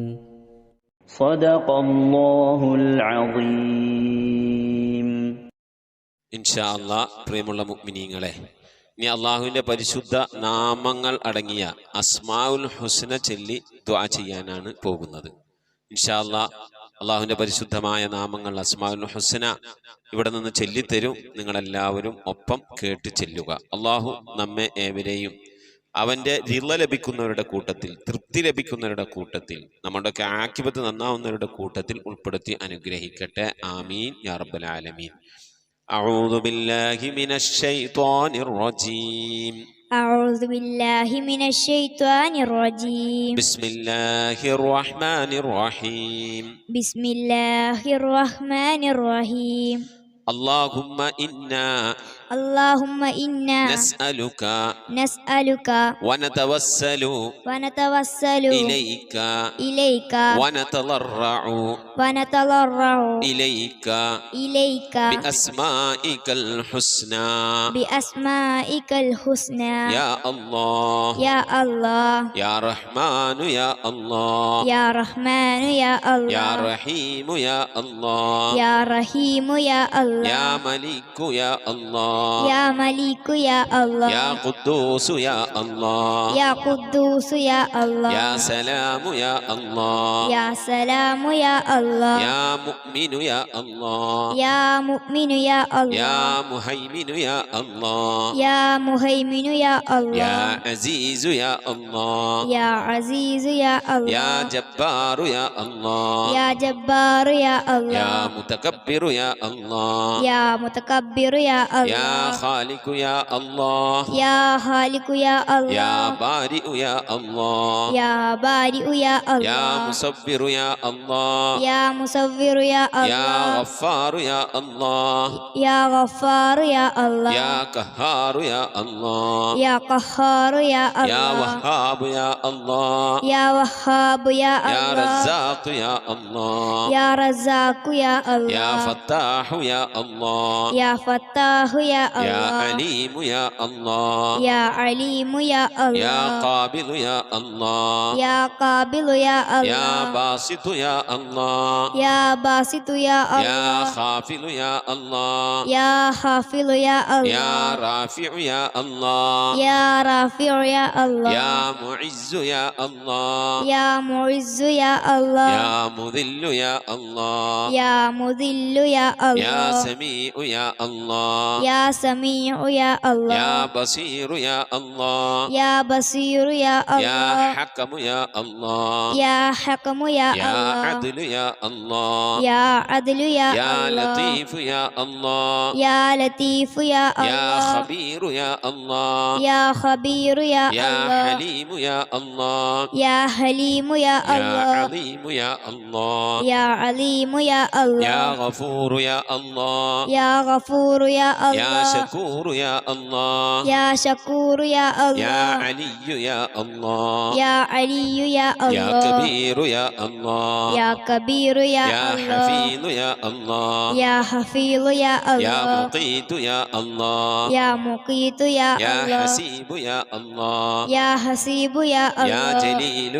صدق الله العظيم. ഇൻഷാ അല്ലാഹ് പ്രിയമുള്ള മുഅ്മിനീങ്ങളെ, ഇനി അള്ളാഹുവിൻ്റെ പരിശുദ്ധ നാമങ്ങൾ അടങ്ങിയ അസ്മാഉൽ ഹുസ്ന ചൊല്ലി ദുആ ചെയ്യാനാണ് പോകുന്നത്. ഇൻഷാ അല്ലാഹ് അള്ളാഹുവിൻ്റെ പരിശുദ്ധമായ നാമങ്ങൾ അസ്മാഉൽ ഹുസ്ന ഇവിടെ നിന്ന് ചൊല്ലിത്തരും. നിങ്ങളെല്ലാവരും ഒപ്പം കേട്ട് ചെല്ലുക. അള്ളാഹു നമ്മെ ഏവരെയും അവൻ്റെ റിള ലഭിക്കുന്നവരുടെ കൂട്ടത്തിൽ, തൃപ്തി ലഭിക്കുന്നവരുടെ കൂട്ടത്തിൽ, നമ്മുടെയൊക്കെ ആഖിബത്ത് നന്നാവുന്നവരുടെ കൂട്ടത്തിൽ ഉൾപ്പെടുത്തി അനുഗ്രഹിക്കട്ടെ. ആമീൻ യാ റബ്ബൽ ആലമീൻ. أعوذ بالله من الشيطان الرجيم. أعوذ بالله من الشيطان الرجيم. بسم الله الرحمن الرحيم. بسم الله الرحمن الرحيم. اللهم إنا نسألك ونتوسل إليك ونتضرع إليك بأسمائك الحسنى يا الله يا رحمن يا الله يا رحيم يا الله يا ملك يا الله يا قدوس يا الله يا سلام يا الله يا مؤمن يا الله يا مهيمن يا الله يا عزيز يا الله يا جبار يا الله يا متكبر يا الله يا خالق يا الله يا بارئ يا الله يا مصبر يا الله يا غفار يا الله يا قهار يا الله يا وهاب يا الله يا رزاق يا الله يا فتاح يا الله يا عليم يا الله يا قابل يا الله يا باسط يا الله يا خافل يا الله يا رافع يا الله يا معز يا الله يا مذل يا الله يا سميع يا الله يا بصير يا الله يا حكم يا الله يا عدل يا الله يا لطيف يا الله يا خبير يا الله يا حليم يا الله يا عظيم يا الله يا غفور يا الله يا شكور يا الله يا علي يا الله يا كبير يا الله يا حفيظ يا الله يا مقيت يا الله يا حسيب يا الله يا جليل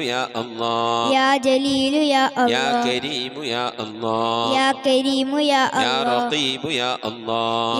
يا الله يا كريم يا الله يا رقيب يا الله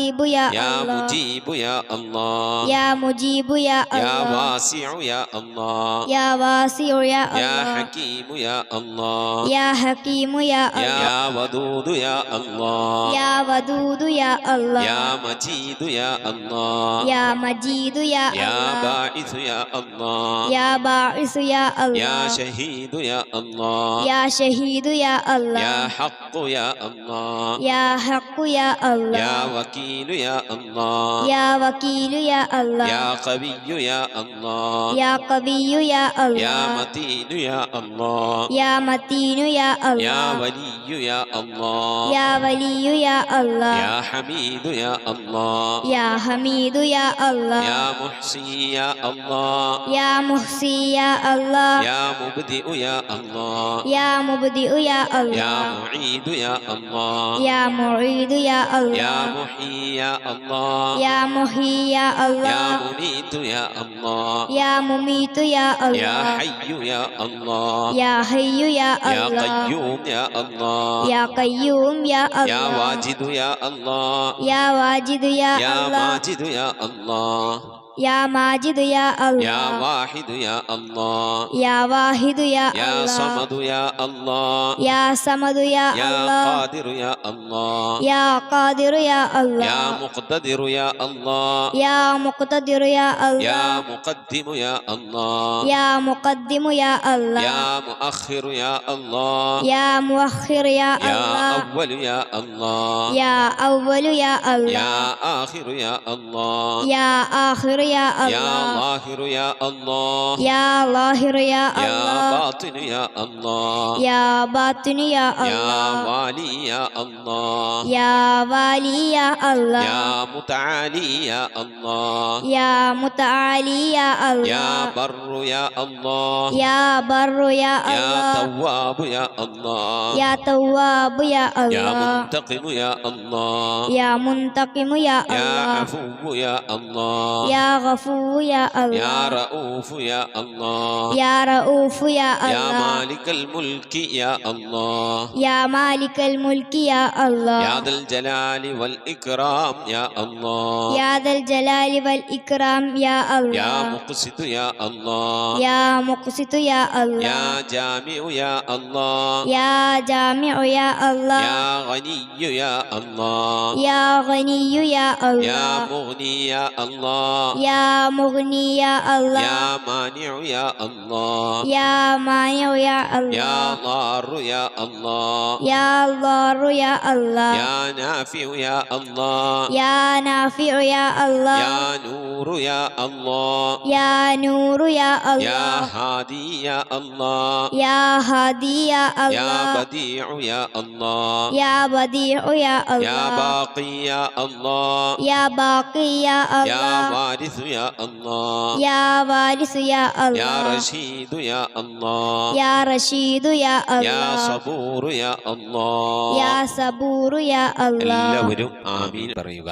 رقيب يا الله مجيب يا الله يا مجيب يا الله واسع يا الله يا واسع يا الله حكيم يا الله يا حكيم يا الله ودود يا الله يا ودود يا الله مجيد يا الله يا مجيد يا الله باعث يا الله يا باعث يا الله شهيد يا الله يا شهيد يا الله حق يا الله يا حق يا الله وكيل يا الله يا وكيل يا الله قوي يا الله يا قوي يا الله متين يا الله يا متين يا الله ولي يا الله يا ولي يا الله حميد يا الله يا حميد يا الله محصي يا الله يا محصي يا الله مبدئ يا الله يا مبدئ يا الله معيد يا الله يا معيد يا الله محيي يا الله يا محيي يا الله مميت يا الله يا مميت يا الله حي يا الله يا حي يا الله قيوم يا الله يا قيوم يا الله واجد يا الله يا واجد يا الله ماجد يا الله يا ماجد يا الله واحد يا الله يا واحد يا الله صمد يا الله يا صمد يا الله قادر يا الله يا قادر يا الله مقتدر يا الله يا مقتدر يا الله مقدم يا الله يا مقدم يا الله مؤخر يا الله يا مؤخر يا الله أول يا الله يا أول يا الله آخر يا الله يا آخر يا الله ظاهر يا الله يا ظاهر يا الله باطن يا الله يا باطن يا الله والي يا الله يا والي يا الله متعالي يا الله يا متعالي يا الله بر يا الله يا بر يا الله تواب يا الله يا تواب يا الله منتقم يا الله يا منتقم يا الله عفو يا الله يا غفور يا الله رؤوف يا الله يا رؤوف يا الله مالك الملك يا الله يا مالك الملك يا الله يا ذا الجلال والإكرام يا الله يا ذا الجلال والإكرام يا الله يا مقسط يا الله يا مقسط يا الله يا جامع يا الله يا جامع يا الله يا غني يا الله يا غني يا الله يا مغني يا الله يا مغني يا الله يا مانع يا الله يا مانع يا الله يا ضار يا الله يا ضار يا الله يا نافع يا الله يا نافع يا الله يا نور يا الله يا نور يا الله يا هادي يا الله يا هادي يا الله يا بديع يا الله يا بديع يا الله يا باقي يا الله يا باقي يا الله يا وارث يا الله يا وارث يا الله يا رشيد يا الله يا رشيد يا الله يا صبور يا الله يا صبور يا الله എല്ലാവരും ആമീൻ പറയുക.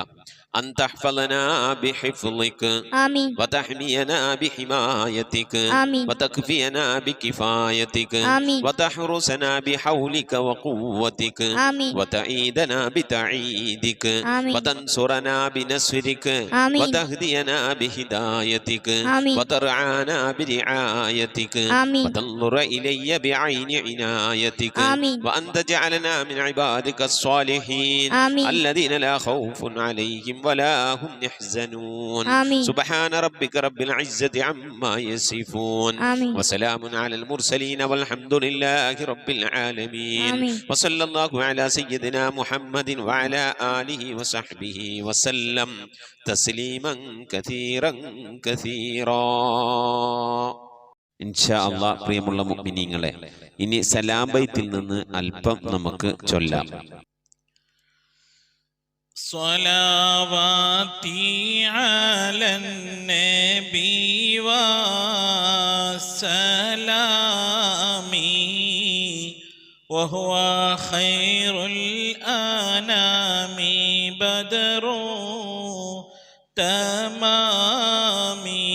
أن تحفظنا بحفظك آمين وتحمينا بحمايتك آمين وتكفينا بكفايتك آمين وتحرسنا بحولك وقوتك آمين وتعيدنا بتعيدك آمين وتنصرنا بنصرك آمين وتهدينا بهدايتك آمين وترعانا برعايتك آمين وتنظر إلي بعين عنايتك آمين وأن تجعلنا من عبادك الصالحين آمين الذين لا خوف عليهم ولا هم يحزنون آمين سبحان ربك رب العزة عما يصفون آمين وسلام على المرسلين والحمد لله رب العالمين آمين وصلى الله على سيدنا محمد وعلى آله وصحبه وسلم تسليما كثيرا كثيرا ഇൻഷാ അല്ലാഹ്. പ്രിയമുള്ള മുഅ്മിനീങ്ങളെ, ഇനി സലാം ബൈത്തിൽ നിന്ന് അല്പം നമുക്ക് ചൊല്ലാം. സ്വലാവാതി അലന്നബി വസലാമി വഹുവ ഖൈറുൽ അനാമി ബദറു തമാമി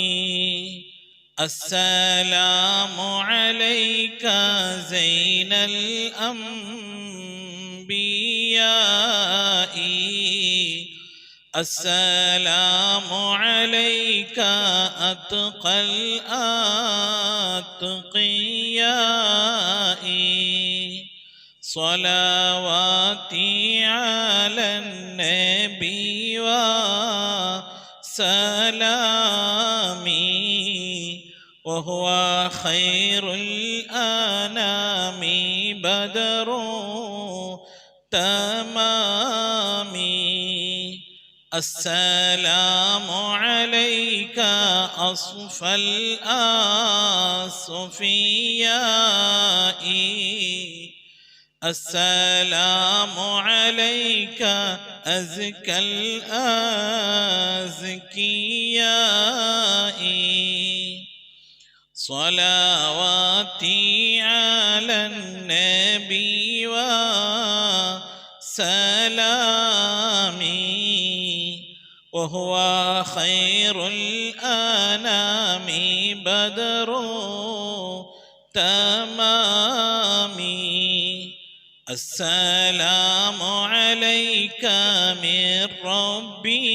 അസ്സലാമു അലൈക സൈനൽ അംബിയാഇ السلام عليك أتقى الأتقياء صلواتي على النبي وسلامي وهو خير الأنام بدر تمامي السلام عليك أصفى الأصفياء السلام عليك أزكى الأزكياء صلواتي على النبي وسلامي وهو خير الأنام بدر تمامي السلام عليك من ربي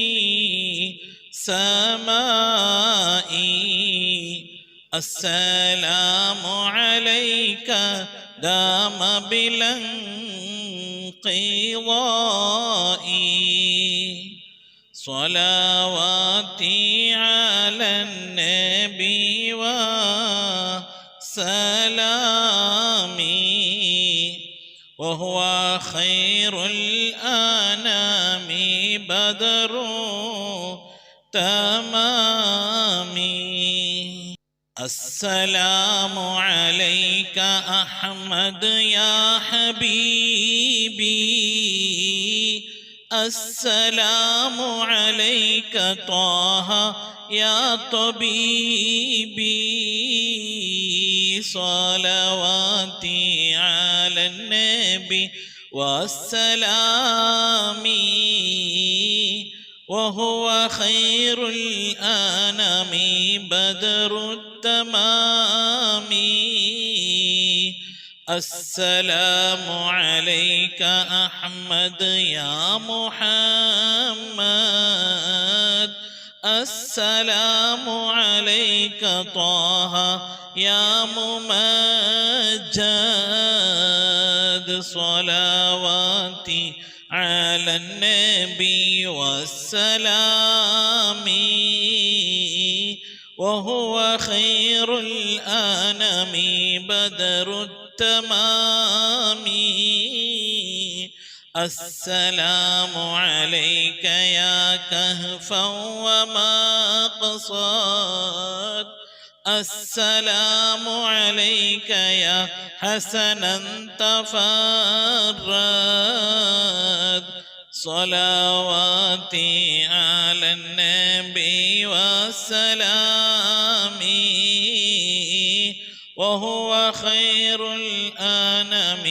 سمائي السلام عليك دام بلا انقضاء صلواتي على النبي وسلامي وهو خير الأنام بدر تمامي السلام عليك أحمد يا حبيبي السلام عليك طه يا طبيبي صلواتي على النبي والسلام وهو خير الأنام بدر التمام السلام عليك أحمد يا محمد السلام عليك طه يا ممجد صلواتي على النبي والسلام وهو خير الأنام بدر التمام السلام عليك يا كهفا وما قصد السلام عليك يا حسنا تفرد صلواتي على النبي والسلام وهو خير الأنام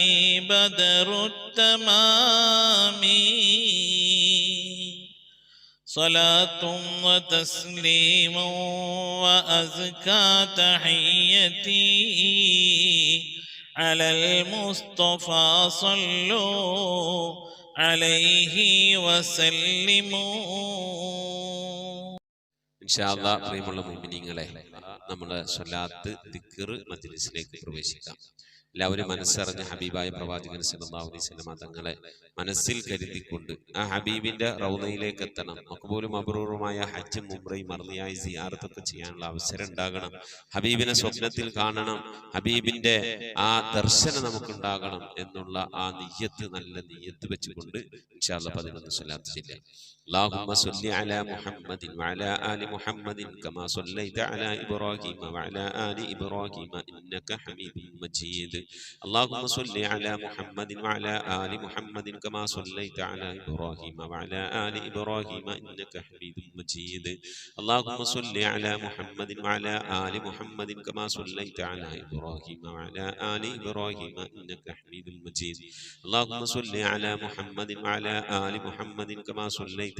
بدر التمام صلاة وتسليم وأزكى تحيتي على المصطفى صلوا عليه وسلموا ഇൻഷാ അല്ലാഹ് പ്രിയമുള്ള മുഅ്മിനീങ്ങളെ നമ്മുടെ സ്വലാത്ത് ദിക്ർ മജ്ലിസിലേക്ക് പ്രവേശിക്കാം. എല്ലാവരും മനസ്സറിഞ്ഞ ഹബീബായ പ്രവാചകൻ സല്ലല്ലാഹു അലൈഹി വസല്ലം തങ്ങളെ മനസ്സിൽ കരുതിക്കൊണ്ട് ആ ഹബീബിന്റെ റൗളയിലേക്ക് എത്തണം. മഖ്ബൂലും മബ്റൂറുമായ ഹജ്ജും ഉംറയും മർളിയായി സിയാറത്തൊക്കെ ചെയ്യാനുള്ള അവസരം ഉണ്ടാകണം. ഹബീബിനെ സ്വപ്നത്തിൽ കാണണം, ഹബീബിന്റെ ആ ദർശനം നമുക്കുണ്ടാകണം എന്നുള്ള ആ നിയ്യത്ത്, നല്ല നിയ്യത്ത് വെച്ചുകൊണ്ട് ഇൻഷാ അല്ലാഹ് 11 സ്വലാത്ത് ചൊല്ലാം. اللهم صل على محمد وعلى آل محمد كما صليت على إبراهيم وعلى آل إبراهيم إنك حميد مجيد. اللهم صل على محمد وعلى آل محمد كما صليت على إبراهيم وعلى آل إبراهيم إنك حميد مجيد. اللهم صل على محمد وعلى آل محمد كما صليت على إبراهيم وعلى آل إبراهيم إنك حميد مجيد. اللهم صل على محمد وعلى آل محمد كما صليت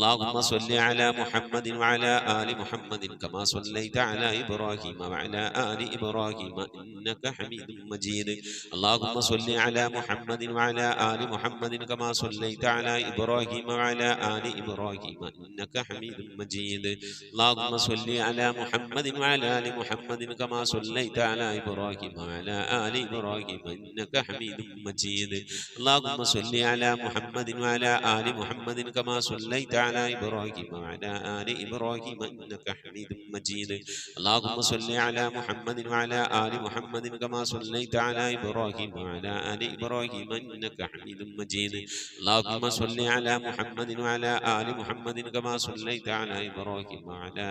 اللهم صل على محمد وعلى آل محمد كما صليت على إبراهيم وعلى آل إبراهيم إنك حميد مجيد اللهم صل على محمد وعلى آل محمد كما صليت على إبراهيم وعلى آل إبراهيم إنك حميد مجيد اللهم صل على محمد وعلى آل محمد كما صليت على إبراهيم وعلى آل إبراهيم إنك حميد مجيد اللهم صل على محمد وعلى آل محمد كما صليت على إبراهيم وعلى آل إبراهيم إنك حميد مجيد اللهم صل على محمد وعلى آل محمد كما صليت على إبراهيم وعلى آل إبراهيم إنك حميد مجيد اللهم صل على محمد وعلى آل محمد كما صليت على إبراهيم وعلى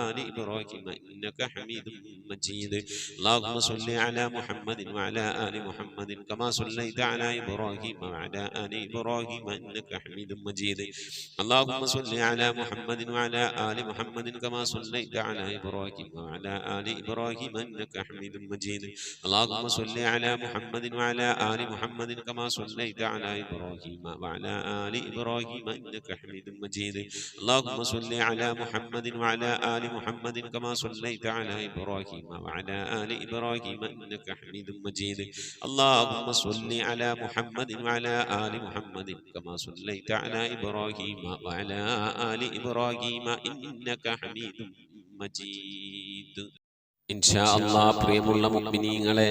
آل إبراهيم إنك حميد مجيد اللهم صل على محمد وعلى آل محمد كما صليت على إبراهيم وعلى آل إبراهيم إنك حميد مجيد اللهم صل على محمد وعلى آل محمد كما صليت على إبراهيم وعلى آل إبراهيم إنك حميد مجيد اللهم صل على محمد وعلى آل محمد كما صليت على إبراهيم وعلى آل إبراهيم إنك حميد مجيد اللهم صل على محمد وعلى آل محمد كما صليت على إبراهيم وعلى آل إبراهيم إنك حميد مجيد اللهم صل على محمد وعلى آل محمد كما صليت على إبراهيم وعلى آل إبراهيم إنك حميد مجيد إن شاء الله പ്രിയമുള്ള മുഅ്മിനീങ്ങളെ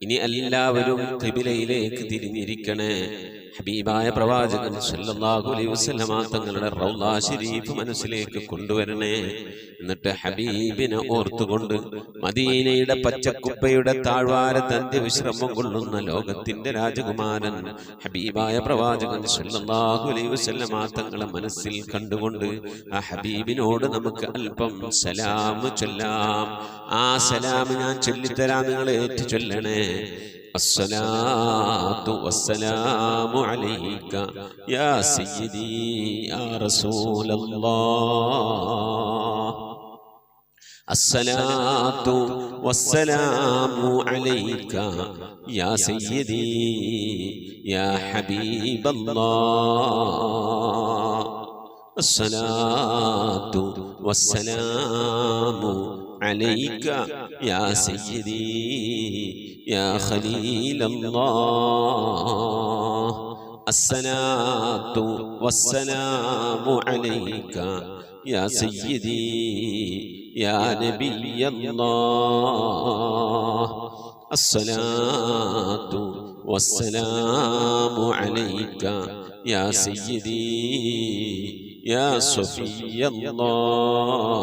ഇനി എല്ലാവരും ഖിബിലയിലേക്ക് തിരിഞ്ഞിരിക്കണേ ഹബീബായ പ്രവാചകൻ സല്ലല്ലാഹു അലൈഹി വസല്ലമ തങ്ങളുടെ റൗള ശരീഫ് മനസ്സിലേക്ക് കൊണ്ടുവരണേ എന്നിട്ട് ഹബീബിനെ ഓർത്തുകൊണ്ട് മദീനയുടെ പച്ചക്കുപ്പയുടെ താഴ്വാരത്ത് അന്ത്യവിശ്രമം കൊള്ളുന്ന ലോകത്തിന്റെ രാജകുമാരൻ ഹബീബായ പ്രവാചകൻ സല്ലല്ലാഹു അലൈഹി വസല്ലമ തങ്ങളെ മനസ്സിൽ കണ്ടുകൊണ്ട് ആ ഹബീബിനോട് നമുക്ക് അല്പം സലാം ചൊല്ലാം ആ സലാം ഞാൻ ചൊല്ലിത്തരാം നിങ്ങൾ ഏറ്റു ചൊല്ലണേ الصلاة والسلام عليك يا سيدي يا رسول الله الصلاة والسلام عليك يا سيدي يا حبيب الله الصلاة والسلام عليك يا سيدي يا خليل الله الصلاة والسلام عليك يا سيدي يا نبي الله الصلاة والسلام عليك يا سيدي يا صفي الله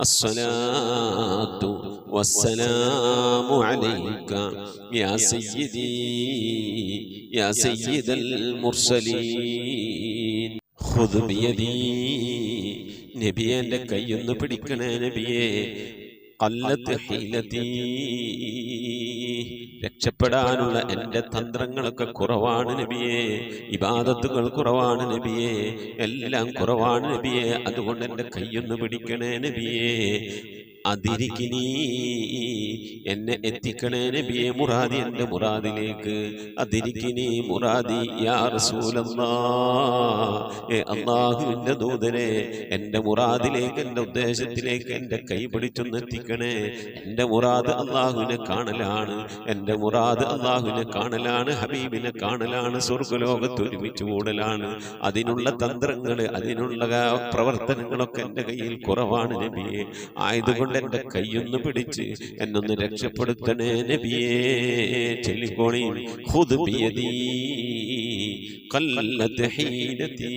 الصلاة والسلام عليك يا سيدي يا سيد المرسلين خذ بيدي നബിയെ എൻ്റെ കൈയൊന്ന് പിടിക്കണേ നബിയെ ഖല്ലത്ത് ഹീലതീ രക്ഷപ്പെടാനുള്ള എൻ്റെ തന്ത്രങ്ങളൊക്കെ കുറവാണ് നബിയെ ഇബാദത്തുകൾ കുറവാണ് നബിയെ എല്ലാം കുറവാണ് നബിയെ അതുകൊണ്ട് എൻ്റെ കൈയൊന്ന് പിടിക്കണേ നബിയെ അതിരിക്കിനി എന്നെ എത്തിക്കണേ നബിയെ മുറാദി എൻ്റെ മുറാദിലേക്ക് അതിരിക്കിനി മുറാദി യാ റസൂലല്ലാഹ് അല്ലാഹുവിൻ്റെ ദൂതനെ എൻ്റെ മുറാദിലേക്ക് എൻ്റെ ഉദ്ദേശത്തിലേക്ക് എൻ്റെ കൈ പിടിച്ചൊന്ന് എത്തിക്കണേ എൻ്റെ മുറാദ് അല്ലാഹുവിനെ കാണലാണ് എൻ്റെ മുറാദ് അല്ലാഹുവിനെ കാണലാണ് ഹബീബിനെ കാണലാണ് സ്വർഗ്ഗലോകത്ത് ഒരുമിച്ച് കൂടലാണ് അതിനുള്ള തന്ത്രങ്ങൾ അതിനുള്ള പ്രവർത്തനങ്ങളൊക്കെ എൻ്റെ കയ്യിൽ കുറവാണ് നബിയെ ആയതുകൊണ്ട് എൻ്റെ കൈയൊന്ന് പിടിച്ച് എന്നൊന്ന് രക്ഷപ്പെടുത്തണേ നബിയേ ചൊല്ലിക്കോണി ഖുദ് ബിയദീ ഖല്ലത്ത് ഹീലതീ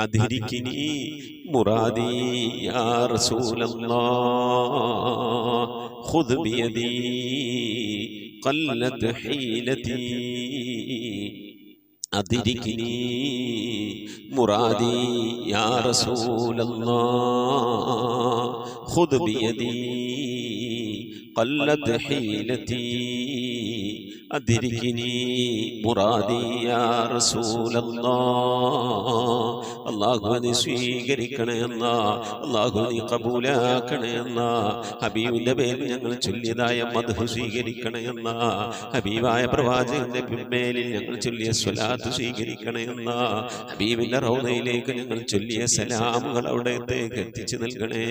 അദ്രികിനി മുറാദി യാ റസൂലല്ലാഹ് ഖുദ് ബിയദീ ഖല്ലത്ത് ഹീലതീ أدركني مرادي يا رسول الله خذ بيدي قلت حيلتي അദ്രികിനി മുറാദി യാ റസൂലല്ലാഹ്. അല്ലാഹു നീ സ്വീകരിക്കണേ അല്ലാഹ്, അല്ലാഹു നീ കബൂലാക്കണേ അല്ലാഹ്. ഹബീബിന്റെ പേരിൽ ഞങ്ങൾ ചൊല്ലിയതായ മദ്ഹ് സ്വീകരിക്കണേ അല്ലാഹ്. ഹബീബായ പ്രവാചകന്റെ മേലിൽ ഞങ്ങൾ ചൊല്ലിയ സ്വലാത്ത് സ്വീകരിക്കണേ അല്ലാഹ്. ഹബീബിന്റെ റൗദയിലേക്ക് ഞങ്ങൾ ചൊല്ലിയ സലാമുകൾ അവിടത്തേക്ക് എത്തിച്ചു നൽകണേ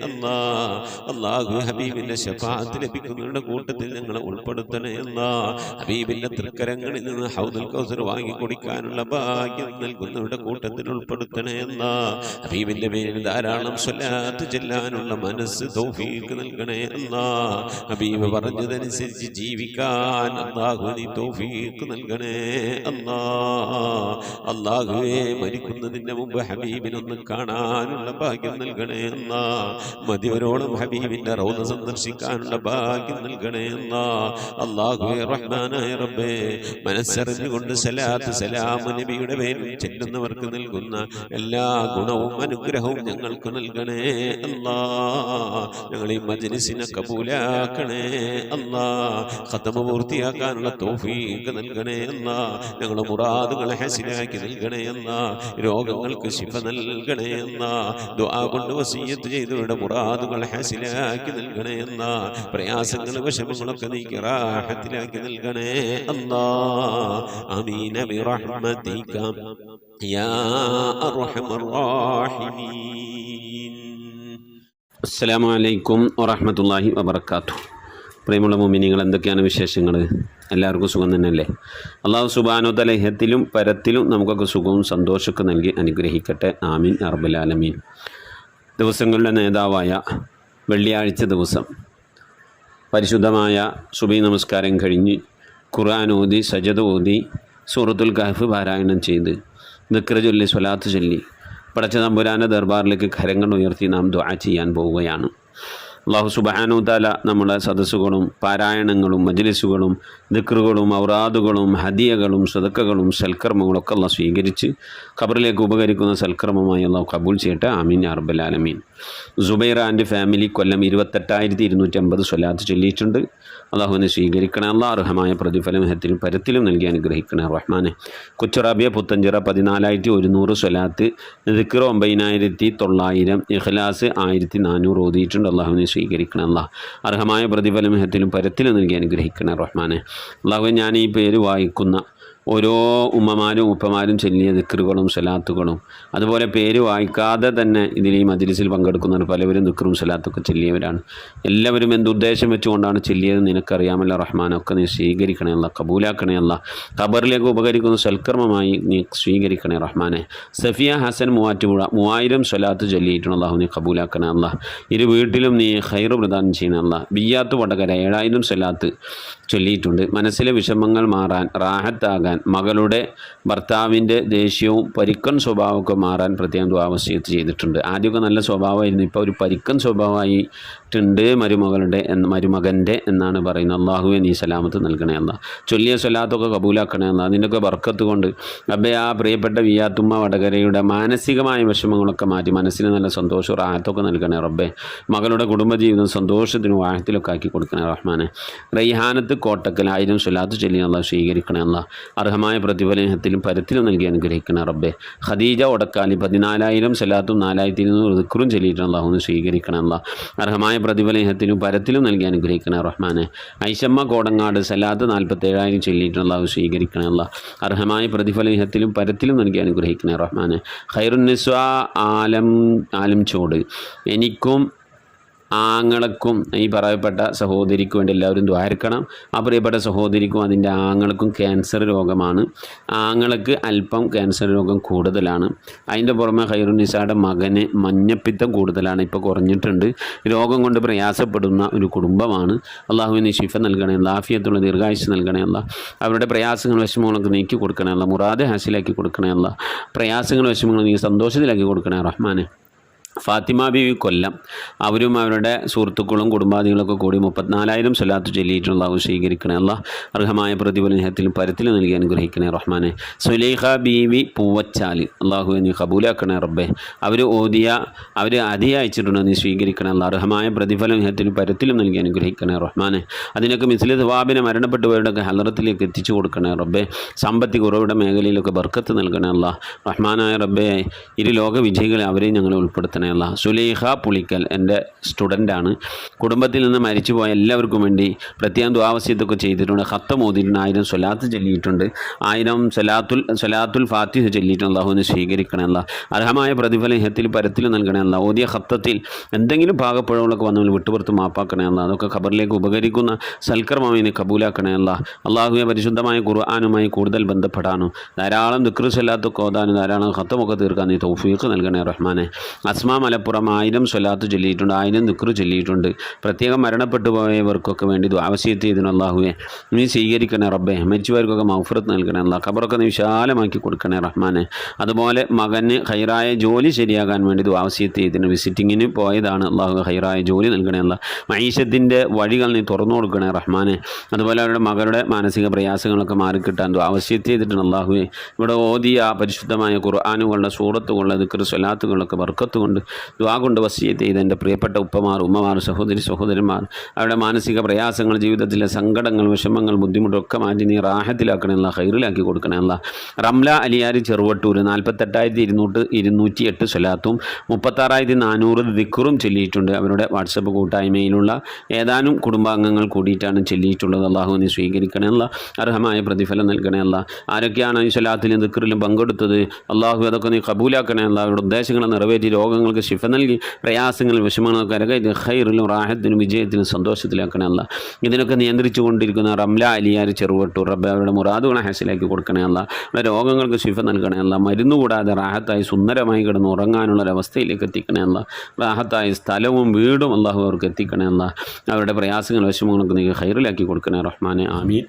അല്ലാഹ്. അല്ലാഹു ഹബീബിന്റെ ശഫാഅത്ത് ലഭിക്കുന്നവരുടെ കൂട്ടത്തിൽ ഞങ്ങളെ ഉൾപ്പെടുത്തണേ അല്ലാഹ്. ഹബീബിന്റെ തൃക്കരങ്ങളിൽ നിന്ന് ഹൗദുൽ കൗസർ വാങ്ങി കുടിക്കാനുള്ള ഭാഗ്യം നൽകുന്നവരുടെ കൂട്ടത്തിൽ ഉൾപ്പെടുത്തണേ അല്ലാഹ്. ഹബീബിന്റെ പേരിൽ ധാരാളം സ്വലാത്ത് ചെല്ലാനുള്ള മനസ്സ് തൗഫീഖ് നൽകണേ അല്ലാഹ്. ഹബീബ് പറഞ്ഞതനുസരിച്ച് ജീവിക്കാൻ അല്ലാഹു നീ തൗഫീഖ് നൽകണേ അല്ലാഹ്. അല്ലാഹുവേ മരിക്കുന്നതിന്റെ മുമ്പ് ഹബീബിനൊന്ന് കാണാനുള്ള ഭാഗ്യം നൽകണേ അല്ലാഹ്. മതിവരോളം ഹബീബിന്റെ റൗദ സന്ദർശിക്കാനുള്ള ഭാഗ്യം നൽകണേ അല്ലാഹ്. അല്ലാഹുവേ റഹ്മാനായ റബ്ബേ, മനസ്സറിഞ്ഞുകൊണ്ട് സലാത്ത് സലാം നബിയുടെ പേരിൽ ചെല്ലുന്നവർക്ക് നൽകുന്ന എല്ലാ ഗുണവും അനുഗ്രഹവും ഞങ്ങൾക്ക് നൽകണേ അല്ലാഹ്. ഞങ്ങൾ ഈ മജ്ലിസിനെ കബൂലാക്കണേ അല്ലാഹ്. ഖത്മ പൂർത്തിയാക്കാനുള്ള തൗഫീഖ് നൽകണേ അല്ലാഹ്. ഞങ്ങളുടെ മുറാദുകളെ ഹസിലാക്കി നൽകണേ അല്ലാഹ്. രോഗങ്ങൾക്ക് ശിഫ നൽകണേ അല്ലാഹ്. ദുആ കൊണ്ട് വസിയ്യത്ത് ചെയ്തവരുടെ മുറാദുകൾ ഹസിലാക്കി നൽകണേ അല്ലാഹ്. പ്രയാസങ്ങൾ വിഷമങ്ങളൊക്കെ നീക്കി റാഹത്തിലാക്കി നൽകണേ അല്ലാഹ്. ആമീൻ ബിറഹ്മതിക യാ അർഹമർ റഹീമീൻ. അസ്സലാമു അലൈക്കും വറഹ്മത്തുള്ളാഹി വബറകാതുഹു. പ്രിയമുള്ള മുഅ്മിനീങ്ങൾ, എന്തൊക്കെയാണ് വിശേഷങ്ങൾ? എല്ലാവർക്കും സുഖം തന്നെയല്ലേ? അല്ലാഹു സുബ്ഹാനഹു തആല ഇഹത്തിലും പരത്തിലും നമുക്കൊക്കെ സുഖവും സന്തോഷമൊക്കെ നൽകി അനുഗ്രഹിക്കട്ടെ. ആമീൻ യാ റബ്ബൽ ആലമീൻ. ദിവസങ്ങളുടെ നേതാവായ വെള്ളിയാഴ്ച ദിവസം പരിശുദ്ധമായ സുബഹി നമസ്കാരം കഴിഞ്ഞ് ഖുർആൻ ഓതി സജദ ഓതി സൂറത്തുൽ കഹ്ഫ് പാരായണം ചെയ്ത് ദിക്ർ ചൊല്ലി സ്വലാത്ത് ചൊല്ലി പടച്ച തമ്പുരാൻ്റെ ദർബാറിലേക്ക് കരങ്ങൾ ഉയർത്തി നാം ദുആ ചെയ്യാൻ പോവുകയാണ്. അല്ലാഹു സുബ്ഹാനഹു തആല നമ്മുടെ സദസ്സുകളും പാരായണങ്ങളും മജ്ലിസുകളും ദിക്റുകളും ഔറാദുകളും ഹദിയകളും സദക്കകളും സൽക്കർമ്മങ്ങളൊക്കെ അല്ലാഹു സ്വീകരിച്ച് ഖബറിലേക്ക് ഉപകരിക്കുന്ന സൽക്കർമ്മമായി അല്ലാഹു കബൂൽ ചെയ്യട്ടെ. ആമീൻ യാ റബ്ബൽ ആലമീൻ. സുബൈറ ആൻഡ് ഫാമിലി കൊല്ലം 28,250 സ്വലാത്ത് ചൊല്ലിയിട്ടുണ്ട്. അല്ലാഹുവിനെ സ്വീകരിക്കണേ അല്ലാഹ്. അർഹമായ പ്രതിഫലം ഹത്തിലും പരത്തിലും നൽകി അനുഗ്രഹിക്കണേ റഹ്മാനെ. കൊച്ചുറാബിയ പുത്തഞ്ചിറ 14,100 സ്വലാത്ത്, ദിക്ർ 9,900, ഇഖ്ലാസ് 1,400 ഓതിയിട്ടുണ്ട്. അല്ലാഹുവിനെ സ്വീകരിക്കണേ അല്ലാഹ്. അർഹമായ പ്രതിഫലം ഹത്തിലും പരത്തിലും നൽകി അനുഗ്രഹിക്കണേ റഹ്മാനെ. അല്ലാഹുവേ, ഞാൻ ഈ പേര് വായിക്കുന്ന ഓരോ ഉമ്മമാരും ഉപ്പമാരും ചൊല്ലിയ ദിക്റുകളും സ്വലാത്തുകളും അതുപോലെ പേര് വായിക്കാതെ തന്നെ ഇതിൽ ഈ മജ്ലിസിൽ പങ്കെടുക്കുന്നവർ പലവരും ദിക്റും സ്വലാത്തൊക്കെ ചൊല്ലിയവരാണ്. എല്ലാവരും എന്തുദ്ദേശം വെച്ചുകൊണ്ടാണ് ചൊല്ലിയത് നിനക്കറിയാമല്ലോ റഹ്മാനൊക്കെ നീ സ്വീകരിക്കണേ അല്ലാഹ്, കബൂലാക്കണേ അല്ലാഹ്. ഖബറിലേക്ക് ഉപകരിക്കുന്ന സൽക്കർമ്മമായി നീ സ്വീകരിക്കണേ റഹ്മാനെ. സഫിയ ഹസൻ മൂവാറ്റുപുഴ 3000 സ്വലാത്ത് ചൊല്ലിയിട്ടുണ്ട്. അല്ലാഹു നീ കബൂലാക്കണേ അല്ലാഹ്. ഇരു വീട്ടിലും നീ ഖൈറ് പ്രദാനം ചെയ്യണേ അല്ലാഹ്. ബിയ്യാത്ത് വടകര 7000 സ്വലാത്ത് ചൊല്ലിയിട്ടുണ്ട്. മനസ്സിലെ വിഷമങ്ങൾ മാറാൻ, റാഹത്താകാൻ, മകളുടെ ഭർത്താവിൻ്റെ ദേഷ്യവും പരിക്കൻ സ്വഭാവമൊക്കെ മാറാൻ പ്രത്യേകം ദുആ വസിയത്ത് ചെയ്തിട്ടുണ്ട്. ആദ്യമൊക്കെ നല്ല സ്വഭാവമായിരുന്നു, ഇപ്പോൾ ഒരു പരിക്കൻ സ്വഭാവമായിട്ടുണ്ട് മരുമകൻ്റെ എന്നാണ് പറയുന്നത്. അല്ലാഹുവേ നീ സലാമത്ത് നൽകണേ അല്ലാഹ്. ചൊല്ലിയ സ്വലാത്തൊക്കെ കബൂലാക്കണേ അല്ലാഹ്. അതിൻ്റെയൊക്കെ ബർക്കത്ത് കൊണ്ട് റബ്ബേ ആ പ്രിയപ്പെട്ട വിയാത്തുമ്മ വടകരയുടെ മാനസികമായ വിഷമങ്ങളൊക്കെ മാറ്റി മനസ്സിന് നല്ല സന്തോഷവും റാഹത്തൊക്കെ നൽകണേ റബ്ബേ. മകളുടെ കുടുംബജീവിതം സന്തോഷത്തിനും വാഹത്തിലൊക്കെ ആക്കി കൊടുക്കണേ റഹ്മാനെ. റൈഹാനത്ത് കോട്ടക്കൽ 1000 സ്വലാത്ത് ചൊല്ലി അല്ലാഹ് സ്വീകരിക്കണേ അല്ലാഹ്. അർഹമായ പ്രതിഫലത്തിലും പരത്തിലും നൽകി അനുഗ്രഹിക്കണേ റബ്ബേ. ഖദീജ ഒടക്കാലി 14,000 സ്വലാത്തും 4,200 ദിക്റും ചൊല്ലിയിട്ട് അല്ലാഹുവിനെ സ്വീകരിക്കണേ അല്ലാഹ്. അർഹമായ പ്രതിഫലത്തിലും പരത്തിലും നൽകി അനുഗ്രഹിക്കണേ റഹ്മാനെ. ഐഷമ്മ കോടങ്ങാട് സ്വലാത്ത് 47,000 ചൊല്ലിയിട്ട് അല്ലാഹു സ്വീകരിക്കണേ അല്ലാഹ്. അർഹമായ പ്രതിഫലത്തിലും പരത്തിലും നൽകി അനുഗ്രഹിക്കണേ റഹ്മാനെ. ഖൈറുന്നിസ്വാ ആലം ചോട് എനിക്കും ആങ്ങളക്കും ഈ പറയപ്പെട്ട സഹോദരിക്ക് വേണ്ടി എല്ലാവരും ദ്വാരക്കണം. ആ പ്രിയപ്പെട്ട സഹോദരിക്കും അതിൻ്റെ ആങ്ങൾക്കും ക്യാൻസർ രോഗമാണ്. ആങ്ങൾക്ക് അല്പം ക്യാൻസർ രോഗം കൂടുതലാണ്. അതിൻ്റെ പുറമെ ഖൈറുന്നിസയുടെ മകന് മഞ്ഞപ്പിത്തം കൂടുതലാണ്, ഇപ്പോൾ കുറഞ്ഞിട്ടുണ്ട്. രോഗം കൊണ്ട് പ്രയാസപ്പെടുന്ന ഒരു കുടുംബമാണ്. അല്ലാഹുവിന് ശിഫ നൽകണേ അല്ലാഹ്. ആഫിയത്തുള്ള ദീർഘായുസ് നൽകണേ അല്ലാഹ്. അവരുടെ പ്രയാസങ്ങൾ വിഷമങ്ങളൊക്കെ നീക്കി കൊടുക്കണേ അല്ലാഹ്. മുറാദ് ഹാസിലാക്കി കൊടുക്കണേ അല്ലാഹ്. പ്രയാസങ്ങൾ വിഷമങ്ങൾ നീ സന്തോഷത്തിലാക്കി കൊടുക്കണേ റഹ്മാനെ. ഫാത്തിമ ബീവി കൊല്ലം, അവരും അവരുടെ സുഹൃത്തുക്കളും കുടുംബാദികളൊക്കെ കൂടി 34,000 സ്വലാത്ത് ചൊല്ലിയിട്ടുള്ള അള്ളാഹു സ്വീകരിക്കണേ. അള്ളാഹ് അർഹമായ പ്രതിഫലത്തിലും പരത്തിലും നൽകി അനുഗ്രഹിക്കണേ റഹ്മാനെ. സുലൈഖ ബീവി പൂവച്ചാൽ, അള്ളാഹു നീ കബൂലാക്കണേ റബ്ബേ. അവർ അതി അയച്ചിട്ടുണ്ടോ നീ സ്വീകരിക്കണേ. അള്ളാഹ് അർഹമായ പ്രതിഫലത്തിലും പരത്തിലും നൽകി അനുഗ്രഹിക്കണേ റഹ്മാനെ. അതിനൊക്കെ മിസ്ലി സവാബിനെ മരണപ്പെട്ടുപോയവരുടെയൊക്കെ ഹലറത്തിലേക്ക് എത്തിച്ചു കൊടുക്കണേ റബ്ബേ. സാമ്പത്തിക ഉറവിട മേഖലയിലൊക്കെ ബർക്കത്ത് നൽകണേ അള്ളാഹ് റഹ്മാനായ റബ്ബേ. ഇരു ലോക വിജയികളെ അവരെയും ഞങ്ങളെ ഉൾപ്പെടുത്തണേ. സുലൈഖ പുളിക്കൽ എൻ്റെ സ്റ്റുഡൻ്റാണ്. കുടുംബത്തിൽ നിന്ന് മരിച്ചുപോയ എല്ലാവർക്കും വേണ്ടി പ്രത്യേകം ദുആവസിയത്തൊക്കെ ചെയ്തിട്ടുണ്ട്. ഖത്തം ഓതിയിട്ടുണ്ട്, 1000 സ്വലാത്ത് ചൊല്ലിയിട്ടുണ്ട്, 1000 സ്വലാത്തുൽ ഫാത്തിഹ ചൊല്ലിയിട്ടുണ്ട്. അള്ളാഹുവിനെ സ്വീകരിക്കണേ. അല്ലാ അർഹമായ പ്രതിഫലം ഇഹത്തിൽ പരത്തിൽ നൽകണേ. അല്ലാ ഓതിയ ഖത്തത്തിൽ എന്തെങ്കിലും പാകപ്പഴങ്ങളൊക്കെ വന്നവർ വിട്ടുപുറത്ത് മാപ്പാക്കണേ. അല്ലാ അതൊക്കെ ഖബറിലേക്ക് ഉപകരിക്കുന്ന സൽക്കർമ്മമായി നീ കബൂലാക്കണേ. അല്ലാ അള്ളാഹുവെ പരിശുദ്ധമായ ഖുർആനുമായി കൂടുതൽ ബന്ധപ്പെടാനും ധാരാളം ദിക്ർ സ്വലാത്തൊക്കെ ഓതാനും ധാരാളം ഖത്തമൊക്കെ തീർക്കാൻ നീ തൗഫീഖ് നൽകണേ റഹ്മാനെ. അസ്മാ മലപ്പുറം 1000 സ്വലാത്ത് ചൊല്ലിയിട്ടുണ്ട്, 1000 ദിക്ർ ചൊല്ലിയിട്ടുണ്ട്. പ്രത്യേകം മരണപ്പെട്ടു പോയവർക്കൊക്കെ വേണ്ടി ദുആവസിയത്ത് ചെയ്തിന് അള്ളാഹുവെ നീ സ്വീകരിക്കണേ റബ്ബേ. മരിച്ചവർക്കൊക്കെ മഗ്ഫിറത്ത് നൽകണേ. അല്ലാ ഖബറൊക്കെ നീ വിശാലമാക്കി കൊടുക്കണേ റഹ്മാനെ. അതുപോലെ മകന് ഹൈറായ ജോലി ശരിയാകാൻ വേണ്ടി ദുആവസിയത്ത് ചെയ്തിന്. വിസിറ്റിങ്ങിന് പോയതാണ്, അള്ളാഹു ഹൈറായ ജോലി നൽകണേ. അല്ലാ മഈശത്തിൻ്റെ വഴികൾ നീ തുറന്നു കൊടുക്കണേ റഹ്മാനെ. അതുപോലെ അവരുടെ മകളുടെ മാനസിക പ്രയാസങ്ങളൊക്കെ മാറിക്കിട്ടാൻ ദുആവസിയത്ത് ചെയ്തിട്ടുണ്ട് അള്ളാഹുവെ. ഇവിടെ ഓതിയ പരിശുദ്ധമായ ഖുർആനുകളുടെ സൂറത്തുകളുടെ ദിക്ർ സ്വലാത്തുകളൊക്കെ ബർക്കത്ത് കൊണ്ട് ദുആ കൊണ്ട് വസിയത്ത് ചെയ്ത് എൻ്റെ പ്രിയപ്പെട്ട ഉപ്പമാർ, ഉമ്മമാർ, സഹോദരന്മാർ അവരുടെ മാനസിക പ്രയാസങ്ങൾ, ജീവിതത്തിലെ സങ്കടങ്ങൾ, വിഷമങ്ങൾ, ബുദ്ധിമുട്ടൊക്കെ മാറ്റി നീ റാഹത്തിലാക്കണേ. അല്ലാ ഖൈറിലാക്കി കൊടുക്കണേ. അല്ലാ റംല അലിയാരി ചെറുവട്ടൂർ 48,208 സ്വലാത്തും 36,400 ദിക്റും ചൊല്ലിയിട്ടുണ്ട്. അവരുടെ വാട്സപ്പ് കൂട്ടായ്മയിലുള്ള ഏതാനും കുടുംബാംഗങ്ങൾ കൂടിയിട്ടാണ് ചൊല്ലിയിട്ടുള്ളത്. അള്ളാഹു നീ സ്വീകരിക്കണേ. അല്ലാ അർഹമായ പ്രതിഫലം നൽകണേ. അല്ലാ ആരൊക്കെയാണ് ഈ സ്വലാത്തിലും ദിക്റിലും പങ്കെടുത്തത് അള്ളാഹു അതൊക്കെ നീ കബൂലാക്കണേ. അല്ലാ അവരുടെ ഉദ്ദേശങ്ങൾ നിറവേറ്റി രോഗങ്ങൾക്ക് ശിഫ നൽകി പ്രയാസങ്ങൾ വിഷമങ്ങളൊക്കെ കരകയറ്റി ഖൈറിലും റാഹത്തിനും വിജയത്തിനും സന്തോഷത്തിലാക്കണേ. അല്ലാ ഇതിനൊക്കെ നിയന്ത്രിച്ചു കൊണ്ടിരിക്കുന്ന റംല അലിയാർ ചെറുവട്ടൂർ റബ്ബെ അവരുടെ മുറാദുകളെ ഹാസിലാക്കി കൊടുക്കണേ. അല്ലാ അവരുടെ രോഗങ്ങൾക്ക് ശിഫ നൽകണേ. അല്ലാ മരുന്ന് കൂടാതെ റാഹത്തായി സുന്ദരമായി കിടന്ന് ഉറങ്ങാനുള്ളൊരവസ്ഥയിലേക്ക് എത്തിക്കണേ. അല്ലാ റാഹത്തായി സ്ഥലവും വീടും അള്ളാഹു അവർക്ക് എത്തിക്കണേ. അല്ലാ അവരുടെ പ്രയാസങ്ങൾ വിഷമങ്ങളൊക്കെ നീ ഖൈറിലാക്കി കൊടുക്കണേ റഹ്മാനെ. ആമീൻ.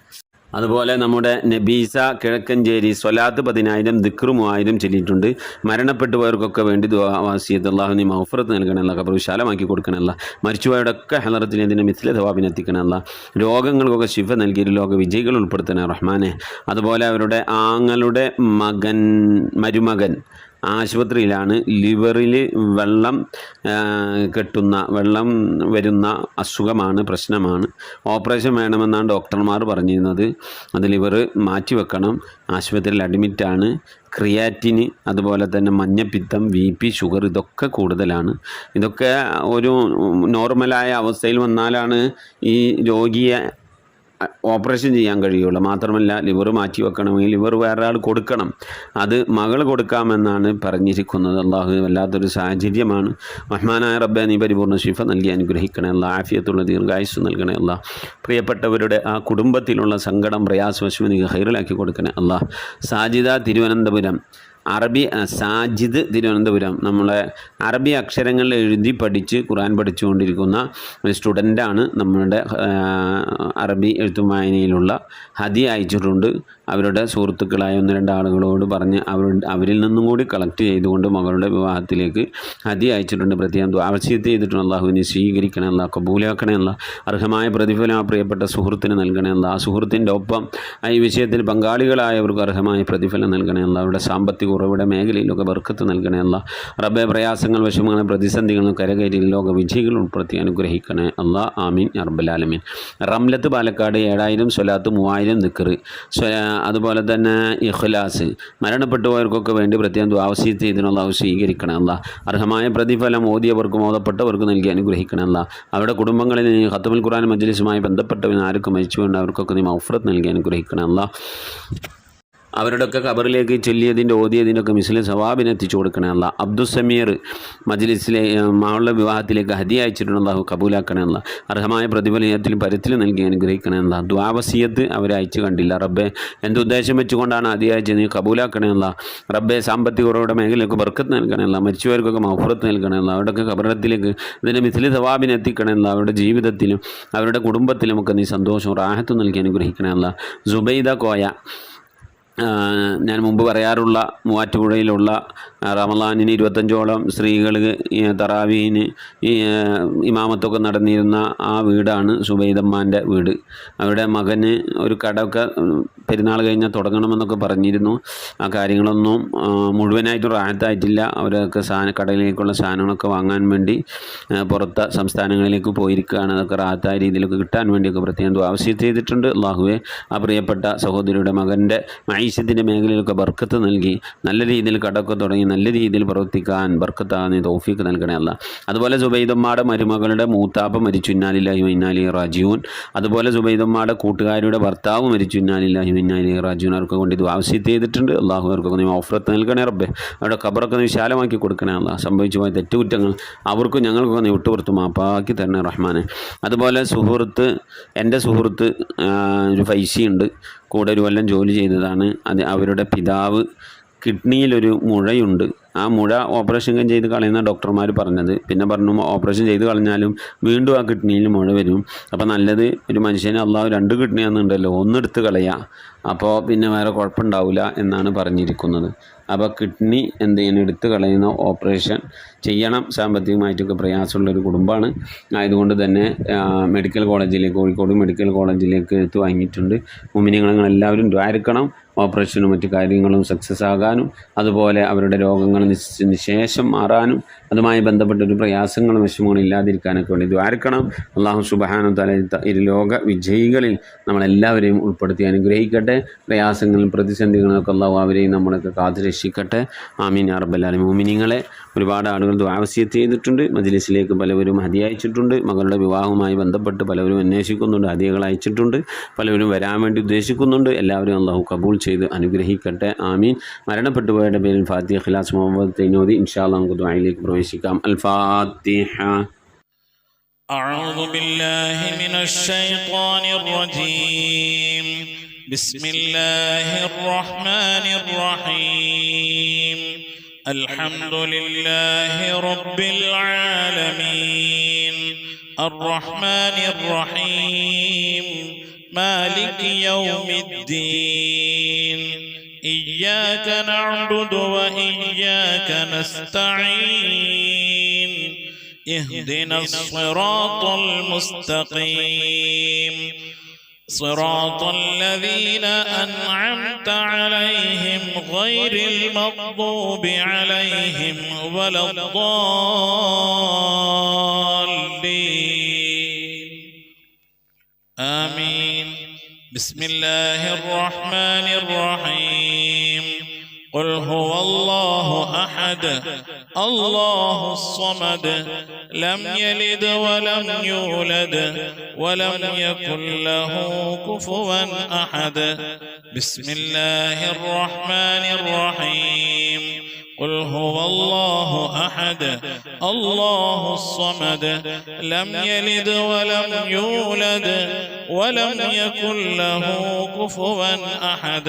അതുപോലെ നമ്മുടെ നബീസ കിഴക്കഞ്ചേരി സ്വലാത്ത് 10,000 ദിക്ർ 3,000 ചൊല്ലിയിട്ടുണ്ട്. മരണപ്പെട്ടു പോയവർക്കൊക്കെ വേണ്ടി ദുആവസിയത്ത് അല്ലാഹു നീ മഗ്ഫിറത്ത് നൽകണേ. അല്ലാ ഖബർ വിശാലമാക്കി കൊടുക്കണേ. അല്ലാ മരിച്ചുപോയവരുടെയൊക്കെ ഹലറത്തിൽ ഇതിനെ മിസ്ല സവാബിന് എത്തിക്കണേ. അല്ലാ രോഗങ്ങൾക്കൊക്കെ ശിഫ നൽകി ലോക വിജയികൾ ഉൾപ്പെടുത്തണേ റഹ്മാനെ. അതുപോലെ അവരുടെ ആങ്ങളുടെ മരുമകൻ ആശുപത്രിയിലാണ്. ലിവറിൽ വെള്ളം വരുന്ന അസുഖമാണ്, പ്രശ്നമാണ്. ഓപ്പറേഷൻ വേണമെന്നാണ് ഡോക്ടർമാർ പറഞ്ഞിരുന്നത്. അത് ലിവർ മാറ്റിവെക്കണം. ആശുപത്രിയിൽ അഡ്മിറ്റാണ്. ക്രിയാറ്റിന്, അതുപോലെ തന്നെ മഞ്ഞപ്പിത്തം, BP, ഷുഗർ ഇതൊക്കെ കൂടുതലാണ്. ഇതൊക്കെ ഒരു നോർമലായ അവസ്ഥയിൽ വന്നാലാണ് ഈ രോഗിയെ ഓപ്പറേഷൻ ചെയ്യാൻ കഴിയുള്ളൂ. മാത്രമല്ല ലിവർ മാറ്റി വെക്കണമെങ്കിൽ ലിവർ വേറെ ആൾ കൊടുക്കണം. അത് മകൾ കൊടുക്കാമെന്നാണ് പറഞ്ഞിരിക്കുന്നത്. അള്ളാഹു വല്ലാത്തൊരു സാഹചര്യമാണ്. റഹ്മാനായ റബ്ബെ നീ പരിപൂർണ്ണ ശിഫ നൽകി അനുഗ്രഹിക്കണേ. അല്ലാ ആഫിയത്തുള്ള ദീർഘായുസ് നൽകണേ. അല്ലാ പ്രിയപ്പെട്ടവരുടെ ആ കുടുംബത്തിലുള്ള സങ്കടം, പ്രയാസവശം നീ ഹൈറിലാക്കി കൊടുക്കണേ. അല്ലാ സാജിദ തിരുവനന്തപുരം സാജിദ് തിരുവനന്തപുരം നമ്മളെ അറബി അക്ഷരങ്ങളിൽ എഴുതി പഠിച്ച് ഖുർആൻ പഠിച്ചുകൊണ്ടിരിക്കുന്ന ഒരു സ്റ്റുഡൻ്റാണ്. നമ്മളുടെ അറബി എഴുത്തും വായനയിലുള്ള ഹദി അയച്ചിട്ടുണ്ട്. അവരുടെ സുഹൃത്തുക്കളായ 1-2 ആളുകളോട് പറഞ്ഞ് അവരിൽ നിന്നും കൂടി കളക്ട് ചെയ്തുകൊണ്ട് മകളുടെ വിവാഹത്തിലേക്ക് ഹദി അയച്ചിട്ടുണ്ട്. പ്രത്യേകം ദുആവസിയത്ത് ചെയ്തിട്ടുണ്ട്. അള്ളാഹുവിനെ സ്വീകരിക്കണേ. അല്ലാ കബൂലാക്കണേ. അല്ലാ അർഹമായ പ്രതിഫലം ആ പ്രിയപ്പെട്ട സുഹൃത്തിന് നൽകണേ. അല്ലാ ആ സുഹൃത്തിൻ്റെ ഒപ്പം ഈ വിഷയത്തിൽ പങ്കാളികളായവർക്ക് അർഹമായ പ്രതിഫലം നൽകണേ. അല്ലാ അവരുടെ സാമ്പത്തിക ഉറവിട മേഖലയിലൊക്കെ ബർക്കത്ത് നൽകണേ. അല്ലാ റബ്ബെ പ്രയാസങ്ങൾ, വിഷമങ്ങൾ, പ്രതിസന്ധികളും കരകയറ്റി ലോക വിജയികൾ ഉൾപ്പെടുത്തി അനുഗ്രഹിക്കണേ. അല്ലാ ആമീൻ യാ റബ്ബൽ ആലമീൻ. റംലത്ത് പാലക്കാട് 7,000 സ്വലാത്ത് 3,000 ദിക്ർ. അതുപോലെ തന്നെ ഇഖ്ലാസ് മരണപ്പെട്ടുപോയവർക്കൊക്കെ വേണ്ടി പ്രത്യേകം ദുആവസിയത്ത് ചെയ്തിന് അല്ലാഹു സ്വീകരിക്കണം. അല്ലാ അർഹമായ പ്രതിഫലം ഓതിയവർക്കും ഓതപ്പെട്ടവർക്കും നൽകി അനുഗ്രഹിക്കണം. അല്ലാ അവരുടെ കുടുംബങ്ങളിൽ നീ ഖത്മുൽ ഖുർആൻ മജ്ലിസുമായി ബന്ധപ്പെട്ടവന് ആർക്കും മരിച്ചുകൊണ്ട് അവർക്കൊക്കെ നീ മഗ്ഫിറത്ത് നൽകി അനുഗ്രഹിക്കണം. അല്ലാ അവരുടെയൊക്കെ ഖബറിലേക്ക് ചൊല്ലിയതിൻ്റെ ഓതിയതിൻ്റെയൊക്കെ മിസ്ലിം സവാബിന് എത്തിച്ചു കൊടുക്കണേ. അല്ലാ അബ്ദുസമീർ മജ്ലിസിലെ മകളുടെ വിവാഹത്തിലേക്ക് ഹദി അയച്ചിട്ടുണ്ട്. അല്ലാഹു കബൂലാക്കണേ. അല്ലാ അർഹമായ പ്രതിഫലത്തിലും പരത്തിലും നൽകി അനുഗ്രഹിക്കണേ. അല്ലാ ദുആവസിയത്ത് അവരെ അയച്ചു കണ്ടില്ല. റബ്ബെ എന്തുദ്ദേശം വെച്ചുകൊണ്ടാണ് ഹദി അയച്ചത് നീ കബൂലാക്കണേ. അല്ലാ റബ്ബെ സാമ്പത്തിക ഉറവിട മേഖലയിലേക്ക് ബർക്കത്ത് നൽകണേ. അല്ലാ മരിച്ചവർക്കൊക്കെ മഗ്ഫിറത്ത് നൽകണേ. അല്ലാ അവരുടെയൊക്കെ ഖബറിലേക്ക് ഇതിൻ്റെ മിസ്ലിം സവാബിന് എത്തിക്കണേ. അല്ലാ അവരുടെ ജീവിതത്തിലും അവരുടെ കുടുംബത്തിലുമൊക്കെ നീ സന്തോഷവും റാഹത്തും നൽകി അനുഗ്രഹിക്കണേ. അല്ലാ സുബൈദ കോയ ഞാൻ മുമ്പ് പറയാറുള്ള മൂവാറ്റുപുഴയിലുള്ള റമളാനിന് 25ഓളം സ്ത്രീകൾ തറാവീന് ഇമാമത്തൊക്കെ നടന്നിരുന്ന ആ വീടാണ് സുബൈദമ്മാൻ്റെ വീട്. അവരുടെ മകന് ഒരു കടമൊക്കെ പെരുന്നാൾ കഴിഞ്ഞാൽ തുടങ്ങണമെന്നൊക്കെ പറഞ്ഞിരുന്നു. ആ കാര്യങ്ങളൊന്നും മുഴുവനായിട്ടും റാഹത്തായിട്ടില്ല. അവരൊക്കെ കടയിലേക്കുള്ള സാധനങ്ങളൊക്കെ വാങ്ങാൻ വേണ്ടി പുറത്തെ സംസ്ഥാനങ്ങളിലേക്ക് പോയിരിക്കുകയാണ്. അതൊക്കെ റാഹത്തായ രീതിയിലൊക്കെ കിട്ടാൻ വേണ്ടിയൊക്കെ പ്രത്യേകം ആവശ്യം ചെയ്തിട്ടുണ്ട്. അള്ളാഹുവെ ആ പ്രിയപ്പെട്ട സഹോദരിയുടെ മകൻ്റെ മഈശത്തിൻ്റെ മേഖലയിലൊക്കെ ബർക്കത്ത് നൽകി നല്ല രീതിയിൽ കടമൊക്കെ തുടങ്ങി നല്ല രീതിയിൽ പ്രവർത്തിക്കാൻ ബർക്കത്താകുന്ന തൗഫീക്ക് നൽകണേ അല്ലാ. അതുപോലെ സുബൈദമ്മാടെ മരുമകളുടെ മൂത്താപ്പ മരിച്ചു, ഇന്നാലില്ലാഹി വ ഇന്നാ ഇലൈഹി റാജിഊൻ. അതുപോലെ സുബൈദമ്മാടെ കൂട്ടുകാരുടെ ഭർത്താവ് മരിച്ചു, ഇന്നാലില്ലാഹി വ ഇന്നാ ഇലൈഹി റാജിഊൻ. അവർക്ക് വേണ്ടി ആവശ്യം ചെയ്തിട്ടുണ്ട്. അള്ളാഹു അവർക്കൊക്കെ നീ ഓഫറത്ത് നൽകണേ റബ്ബേ. അവരുടെ ഖബറൊക്കെ നീ വിശാലമാക്കി കൊടുക്കണേ അല്ലാ. സംഭവിച്ചു പോയ തെറ്റുകുറ്റങ്ങൾ അവർക്കും ഞങ്ങൾക്കൊക്കെ നീ വിട്ടുപുറത്ത് മാപ്പാക്കി തരണേ റഹ്മാനെ. അതുപോലെ എൻ്റെ സുഹൃത്ത് ഒരു ഫൈസിയുണ്ട്, കൂടെ ഒരു കൊല്ലം ജോലി ചെയ്തതാണ്. അവരുടെ പിതാവ് കിഡ്നിയിലൊരു മുഴയുണ്ട്. ആ മുഴ ഓപ്പറേഷൻ ചെയ്ത് കളയുന്ന ഡോക്ടർമാർ പറഞ്ഞത്. പിന്നെ പറഞ്ഞു ഓപ്പറേഷൻ ചെയ്ത് കളഞ്ഞാലും വീണ്ടും ആ കിഡ്നിയിൽ മുഴ വരും. അപ്പോൾ നല്ലത് ഒരു മനുഷ്യന് അള്ളാഹു 2 കിഡ്നി ആണെന്നുണ്ടല്ലോ, ഒന്നെടുത്ത് കളയുക, അപ്പോൾ പിന്നെ വേറെ കുഴപ്പമുണ്ടാവില്ല എന്നാണ് പറഞ്ഞിരിക്കുന്നത്. അപ്പോൾ കിഡ്നി എടുത്ത് കളയുന്ന ഓപ്പറേഷൻ ചെയ്യണം. സാമ്പത്തികമായിട്ടൊക്കെ പ്രയാസമുള്ളൊരു കുടുംബമാണ്. ആയതുകൊണ്ട് തന്നെ മെഡിക്കൽ കോളേജിലേക്ക്, കോഴിക്കോട് മെഡിക്കൽ കോളേജിലേക്ക് എടുത്ത് വാങ്ങിയിട്ടുണ്ട്. മുഅ്മിനീങ്ങളെല്ലാവരും ദ്വാരക്കണം, ഓപ്പറേഷനും മറ്റു കാര്യങ്ങളും സക്സസ് ആകാനും അതുപോലെ അവരുടെ രോഗങ്ങൾ നിശേഷം മാറാനും അതുമായി ബന്ധപ്പെട്ടൊരു പ്രയാസങ്ങളും വിഷമങ്ങളും ഇല്ലാതിരിക്കാനൊക്കെ വേണ്ടി ദ്വാരക്കണം. അല്ലാഹു സുബ്ഹാനഹു വ തആല ലോക വിജയികളിൽ നമ്മളെല്ലാവരെയും ഉൾപ്പെടുത്തി അനുഗ്രഹിക്കട്ടെ. പ്രയാസങ്ങളും പ്രതിസന്ധികളൊക്കെ അല്ലാഹു അവരെയും നമ്മളൊക്കെ കാത്തു രക്ഷിക്കട്ടെ. ആമീൻ യാ റബ്ബൽ ആലമീൻ. മുഅ്മിനീങ്ങളെ, ഒരുപാട് ആളുകൾ ദുആ വസിയത്ത് ചെയ്തിട്ടുണ്ട്. മജ്ലിസിലേക്ക് പലവരും ഹദിയ അയച്ചിട്ടുണ്ട്. മകളുടെ വിവാഹവുമായി ബന്ധപ്പെട്ട് പലവരും അന്വേഷിക്കുന്നുണ്ട്, ഹദിയകൾ അയച്ചിട്ടുണ്ട്. പലവരും വരാൻ വേണ്ടി ഉദ്ദേശിക്കുന്നുണ്ട്. എല്ലാവരും അല്ലാഹു കബൂൽ ചെയ്ത് അനുഗ്രഹിക്കട്ടെ. ആമീൻ. മരണപ്പെട്ടുപോയവരുടെ പേരിൽ ഫാത്തിഹ, ഇഖ്ലാസ്, മുഹമ്മദ് തൈനോദി ഇൻഷാ അല്ലാഹ് നമുക്ക് ദുആയിലേക്ക് പ്രവേശിക്കാം. അൽ ഫാത്തിഹ. أعوذ بالله من الشيطان الرجيم. بسم الله الرحمن الرحيم. الحمد لله رب العالمين الرحمن الرحيم مالك يوم الدين إياك نعبد وإياك نستعين اهدنا الصراط المستقيم صراط الذين أنعمت عليهم غير المغضوب عليهم ولا الضالين آمين. بسم الله الرحمن الرحيم. قل هو الله أحد الله الصمد لم يلد ولم يولد ولم يكن له كفوا أحد. بسم الله الرحمن الرحيم. قل هو الله أحد الله الصمد لم يلد ولم يولد ولم يكن له كفوا أحد.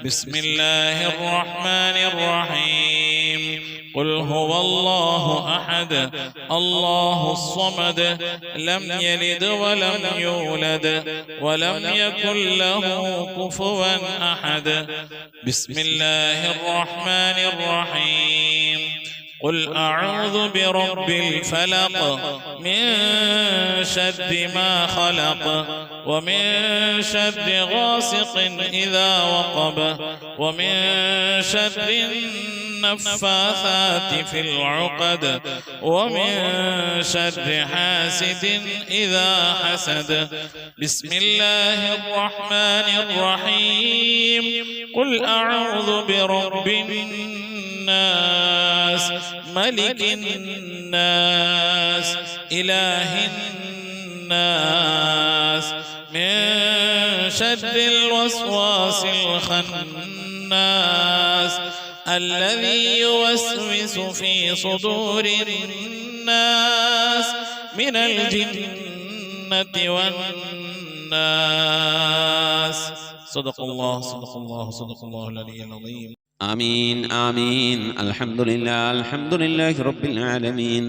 بسم الله الرحمن الرحيم. قل هو الله أحد الله الصمد لم يلد ولم يولد ولم يكن له كفوا أحد. بسم الله الرحمن الرحيم. قل أعوذ برب الفلق من شر ما خلق ومن شر غاسق إذا وقب ومن شر النفاثات في العقد ومن شر حاسد إذا حسد. بسم الله الرحمن الرحيم. قل أعوذ برب الناس ملك الناس إله الناس من شر الوسواس الخناس الذي يوسوس في صدور الناس من الجنة والناس. صدق الله صدق الله صدق الله العلي العظيم. آمين آمين. الحمد لله رب العالمين.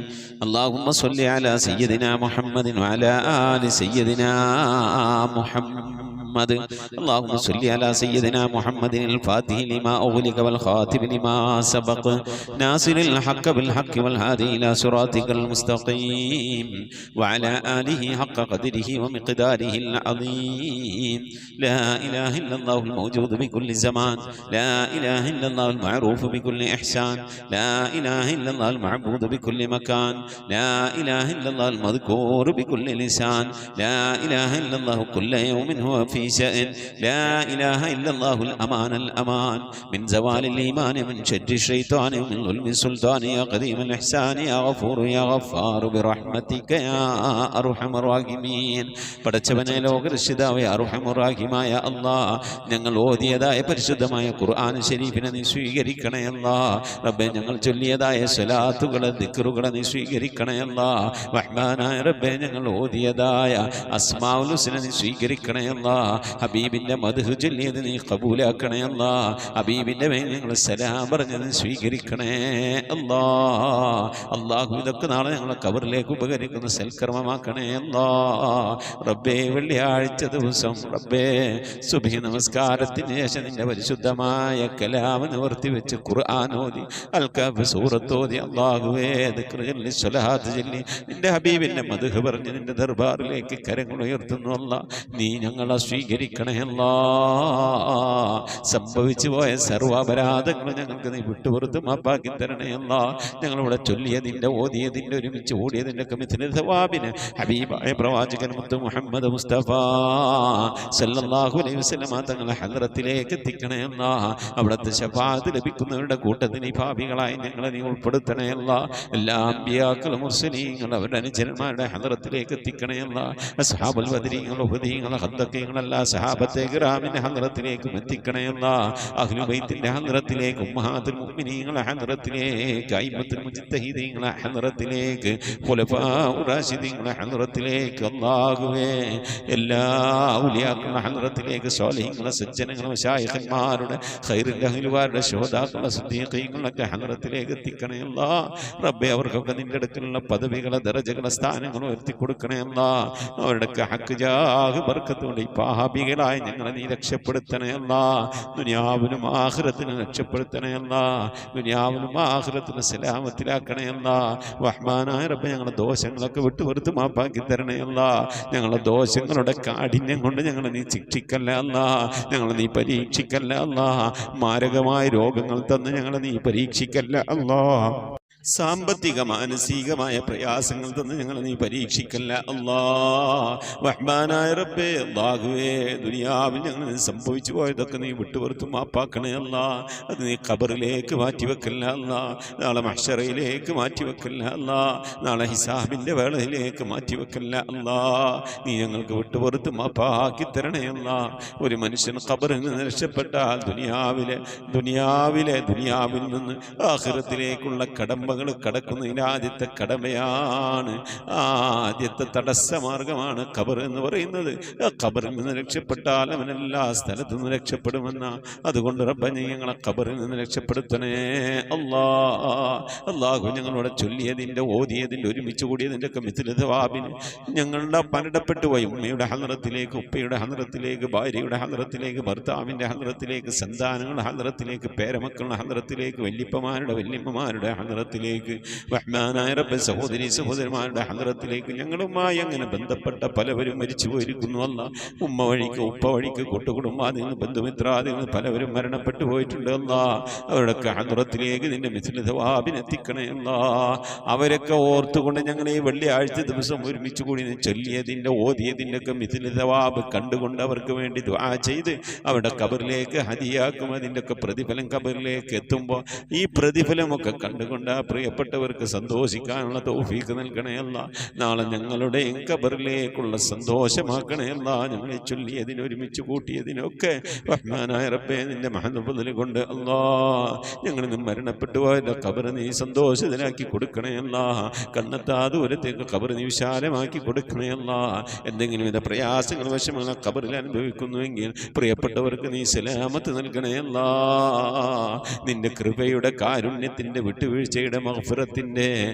اللهم صل على سيدنا محمد وعلى آل سيدنا محمد. محمد اللهم صل على سيدنا محمد الفاتح لما أغلق والخاتم لما سبق ناصر الحق بالحق والهادي إلى صراطك المستقيم وعلى آله حق قدره ومقداره العظيم. لا إله إلا الله الموجود بكل زمان، لا إله إلا الله المعروف بكل إحسان، لا إله إلا الله المعبود بكل مكان، لا إله إلا الله المذكور بكل لسان، لا إله إلا الله كل يوم هو في شأن، لا إله إلا الله الأمان الأمان من زوال الإيمان من شر الشيطان ومن ظلم السلطان يا قديم الإحسان يا غفور يا غفار برحمتك يا أرحم الراحمين. പടച്ചവനെ ലോകരക്ഷിതാവേ അർഹമുറാഹിമായ അല്ലാഹ്, ഞങ്ങൾ ഓതിയതായ പരിശുദ്ധമായ ഖുർആൻ ശരീഫിനെ നീ സ്വീകരിക്കണേ അല്ലാഹ്. റബ്ബേ, ഞങ്ങൾ ചൊല്ലിയതായ സ്വലാത്തുകളെ ദിക്റുകളെ നീ സ്വീകരിക്കണേ അല്ലാഹ്. റഹ്മാനായ റബ്ബേ, ഞങ്ങൾ ഓതിയതായ അസ്മാഉൽ ഹുസ്ന നീ സ്വീകരിക്കണേ അല്ലാഹ്. ഹബീബിന്റെ മദ്ഹ് ചൊല്ലിയത് നീ ഖബൂലാക്കണേ അല്ലാഹ്. ഹബീബിന്റെ മേൽ ഞങ്ങൾ സലാം പറഞ്ഞത് നീ സ്വീകരിക്കണേ അല്ലാഹ്. അല്ലാഹു ഇതൊക്കെ നാളെ ഞങ്ങളെ ഖബറിലേക്ക് ഉപകരിക്കുന്ന സൽക്കർമ്മമാക്കണേ അല്ലാഹ്. റബ്ബേ, വെള്ളിയാഴ്ച ദിവസം റബ്ബേ സുബ്ഹി നമസ്കാരത്തിന് ശേഷം നിന്റെ പരിശുദ്ധമായ കലാം നിവർത്തി വെച്ച് ഖുർആൻ ഓതി അൽ കഹ്ഫ് സൂറത്ത് ഓതി അല്ലാഹുവേ ദിക്ർ ചൊല്ലി സ്വലാത്ത് ചൊല്ലി നിന്റെ ഹബീബിന്റെ മദ്ഹ് പറഞ്ഞ് നിന്റെ ദർബാറിലേക്ക് കരങ്ങൾ ഉയർത്തുന്നു അല്ലാഹ്. നീ ഞങ്ങളെ സ്വീകരിക്കണേ അല്ലാഹ്. സംഭവിച്ചു പോയ സർവ്വാപരാധങ്ങൾ ഞങ്ങൾക്ക് നീ വിട്ടുപുറത്ത് മാപ്പാക്കി തരണേ അല്ലാഹ്. ഞങ്ങളിവിടെ ചൊല്ലിയതിൻ്റെ ഓതിയതിൻ്റെ ഒരുമിച്ച് ഓടിയതിൻ്റെ കമിത്തിന് സവാബിന് ഹബീബായ പ്രവാചകൻ മുത്ത് മുഹമ്മദ് മുസ്തഫ സല്ലല്ലാഹു അലൈഹി വസല്ലം തങ്ങളെ ഹദ്റത്തിലേക്ക് എത്തിക്കണേ അല്ലാഹ്. അവിടുത്തെ ശഫാഅത്ത് ലഭിക്കുന്നവരുടെ കൂട്ടത്തിൽ ഈ ഭാവികളായി ഞങ്ങളെ നീ ഉൾപ്പെടുത്തണേ അല്ലാഹ്. എല്ലാ അമ്പിയാക്കളും മുർസലീങ്ങൾ അവരുടെ അനുചരന്മാരുടെ ഹദ്റത്തിലേക്ക് എത്തിക്കണേ അല്ലാഹ്. അസ്ഹാബുൽ ബദരീങ്ങൾ ഉഹദീങ്ങൾ ഖദ്ദഖീങ്ങൾ എല്ലാ സഹാബത്തെ കിറാമിന്റെ ഹദ്റത്തിലേക്കും എത്തിക്കണേ അല്ലാഹ്. അഹ്ലു ബൈത്തിന്റെ ഹദ്റത്തിലേക്ക് ഉമ്മഹാത്തുൽ മുഅ്മിനീങ്ങളുടെ ഹദ്റത്തിലേക്ക് അയിമ്മത്തുൽ മുജ്തഹിദീങ്ങളുടെ ഹദ്റത്തിലേക്ക് ഖുലഫാഉർ റാഷിദീങ്ങളുടെ ഹദ്റത്തിലേക്ക് അല്ലാഹുവേ എല്ലാ ഔലിയാക്കളുടെ ഹദ്റത്തിലേക്ക് സ്വാലിഹീങ്ങളുടെ സജ്ജനങ്ങളുടെ മശായിഖന്മാരുടെ ഖൈറുൽ അഹ്ലുകാരുടെ ശുഹദാക്കളുടെ സിദ്ദീഖീങ്ങളുടെ ഹദ്റത്തിലേക്ക് എത്തിക്കണേ അല്ലാഹ്. റബ്ബേ, അവർക്കൊക്കെ നിന്റെ അടുക്കലുള്ള പദവികളെ ദറജകളെ സ്ഥാനങ്ങൾ ഉയർത്തി കൊടുക്കണേ അല്ലാഹ്. അവരുടെ ഹക്ക് ജാഹ് ബർക്കത്ത് കൊണ്ട് ഈ പാപികളായി ഞങ്ങളെ നീ രക്ഷപ്പെടുത്തണേ അല്ലാഹ്. ദുനിയാവിനും ആഖിറത്തിനും രക്ഷപ്പെടുത്തണേ അല്ലാഹ്. ദുനിയാവിനും ആഖിറത്തിനും സലാമത്തിലാക്കണേ അല്ലാഹ്. റഹ്മാനായ റബ്ബേ, ഞങ്ങളുടെ ദോഷങ്ങളൊക്കെ വിട്ടുപുറത്ത് മാപ്പാക്കി തരണേ അല്ലാഹ്. ഞങ്ങളുടെ ദോഷങ്ങളുടെ കാഠിന്യം കൊണ്ട് ഞങ്ങളെ നീ ശിക്ഷിക്കല്ല അല്ലാഹ്. ഞങ്ങളെ നീ പരീക്ഷിക്കല്ല അല്ലാഹ്. മാരകമായ രോഗങ്ങൾ തന്ന് ഞങ്ങളെ നീ പരീക്ഷിക്കല്ല അല്ലാഹ്. സാമ്പത്തിക മാനസികമായ പ്രയാസങ്ങൾ തന്ന് ഞങ്ങളെ നീ പരീക്ഷിക്കല്ല അല്ലാഹ്. റഹ്മാനായ റബ്ബേ, അല്ലാഹുവേ, ദുനിയാവിൽ ഞങ്ങൾ സംഭവിച്ചു പോയതൊക്കെ നീ വിട്ടുപുറത്ത് മാപ്പാക്കണേ അല്ലാഹ്. അത് നീ ഖബറിലേക്ക് മാറ്റിവെക്കല്ല അല്ലാഹ്. നാളെ മഹ്ശറയിലേക്ക് മാറ്റിവെക്കല്ല അല്ലാഹ്. നാളെ ഹിസാബിൻ്റെ വേളയിലേക്ക് മാറ്റിവെക്കല്ല അല്ലാഹ്. നീ ഞങ്ങൾക്ക് വിട്ടുപുറത്ത് മാപ്പാക്കി തരണേ അല്ലാഹ്. ഒരു മനുഷ്യൻ ഖബറിൽ നിന്ന് രക്ഷപ്പെട്ടാൽ ദുനിയാവിൽ നിന്ന് ആഖിറത്തിലേക്കുള്ള കടമ്പകൾ കടക്കുന്നതിന് ആദ്യത്തെ കടമയാണ്, ആദ്യത്തെ തടസ്സമാർഗമാണ് ഖബർ എന്ന് പറയുന്നത്. ഖബറിൽ നിന്ന് രക്ഷപ്പെട്ടാൽ അവൻ എല്ലാ സ്ഥലത്തു നിന്ന് രക്ഷപ്പെടുമെന്ന. അതുകൊണ്ട് റബ്ബേ, ഞങ്ങളെ ഖബറിൽ നിന്ന് രക്ഷപ്പെടുത്തണേ അല്ലാഹു. ഞങ്ങളോട് ചൊല്ലിയതിൻ്റെ ഓതിയതിൻ്റെ ഒരുമിച്ച് കൂടിയതിൻ്റെ ഒക്കെ മിഥില സവാബിന് ഞങ്ങളുടെ മരണപ്പെട്ടു പോയി ഉമ്മയുടെ ഹദ്റത്തിലേക്ക്, ഉപ്പയുടെ ഹദ്റത്തിലേക്ക്, ഭാര്യയുടെ ഹദ്റത്തിലേക്ക്, ഭർത്താവിൻ്റെ ഹദ്റത്തിലേക്ക്, സന്താനങ്ങളുടെ ഹദ്റത്തിലേക്ക്, പേരമക്കളുടെ ഹദ്റത്തിലേക്ക്, വല്യപ്പമാരുടെ വല്യമ്മമാരുടെ ഹദ്റത്തിലേക്ക്, റഹ്മാനായ റബ്ബേ, സഹോദരി സഹോദരന്മാരുടെ ഹദ്റത്തിലേക്ക് ഞങ്ങളുമായി അങ്ങനെ ബന്ധപ്പെട്ട പലവരും മരിച്ചു പോയിരിക്കുന്നു അല്ലാഹ്. ഉമ്മ വഴിക്ക്, ഉപ്പ വഴിക്ക്, കൂട്ടുകുടുംബാദിൽ നിന്ന്, ബന്ധുമിത്രാദിൽ നിന്ന് പലവരും മരണപ്പെട്ടു പോയിട്ടുണ്ട് അല്ലാഹ്. അവരുടെയൊക്കെ ഹദ്റത്തിലേക്ക് നിന്റെ മിഥില സവാബിന് എത്തിക്കണേ അല്ലാഹ്. അവരൊക്കെ ഓർത്തുകൊണ്ട് ഞങ്ങൾ ഈ വെള്ളിയാഴ്ച ദിവസം ഒരുമിച്ച് കൂടി ചൊല്ലിയതിൻ്റെ ഓതിയതിൻ്റെ ഒക്കെ മിഥില സവാബ് കണ്ടുകൊണ്ട് അവർക്ക് വേണ്ടി ദുആ ചെയ്ത് അവരുടെ ഖബറിലേക്ക് ഹദിയാക്കും. അതിൻ്റെ ഒക്കെ പ്രതിഫലം ഖബറിലേക്ക് എത്തുമ്പോൾ ഈ പ്രതിഫലമൊക്കെ കണ്ടുകൊണ്ട് ആ പ്രിയപ്പെട്ടവർക്ക് സന്തോഷിക്കാനുള്ള തൗഫീഖ് നൽകണേ അല്ലാഹ്. നാളെ ഞങ്ങളുടെയും ഖബറിലേക്കുള്ള സന്തോഷമാക്കണേ അല്ലാഹ്. ഞങ്ങളെ ചൊല്ലിയതിന് ഒരുമിച്ച് കൂട്ടിയതിനൊക്കെ റഹ്മാനായ റബ്ബേ, നിന്റെ മഹദ് കൊണ്ട് അല്ലാഹ് ഞങ്ങളിൽ നിന്ന് മരണപ്പെട്ടു പോയതിൻ്റെ ഖബർ നീ സന്തോഷത്തിലാക്കി കൊടുക്കണേ അല്ലാഹ്. കണ്ണെത്താ ദൂരത്തേക്ക് ഖബർ നീ വിശാലമാക്കി കൊടുക്കണേ അല്ലാഹ്. എന്തെങ്കിലും വിധ പ്രയാസങ്ങൾ വിഷമങ്ങൾ ഖബറിൽ അനുഭവിക്കുന്നുവെങ്കിൽ പ്രിയപ്പെട്ടവർക്ക് നീ സലാമത്ത് നൽകണേ അല്ലാഹ്. നിന്റെ കൃപയുടെ കാരുണ്യത്തിൻ്റെ വിട്ടുവീഴ്ചയുടെ അങ്ങയുടെ മഗ്ഫിറത്തിന്റെ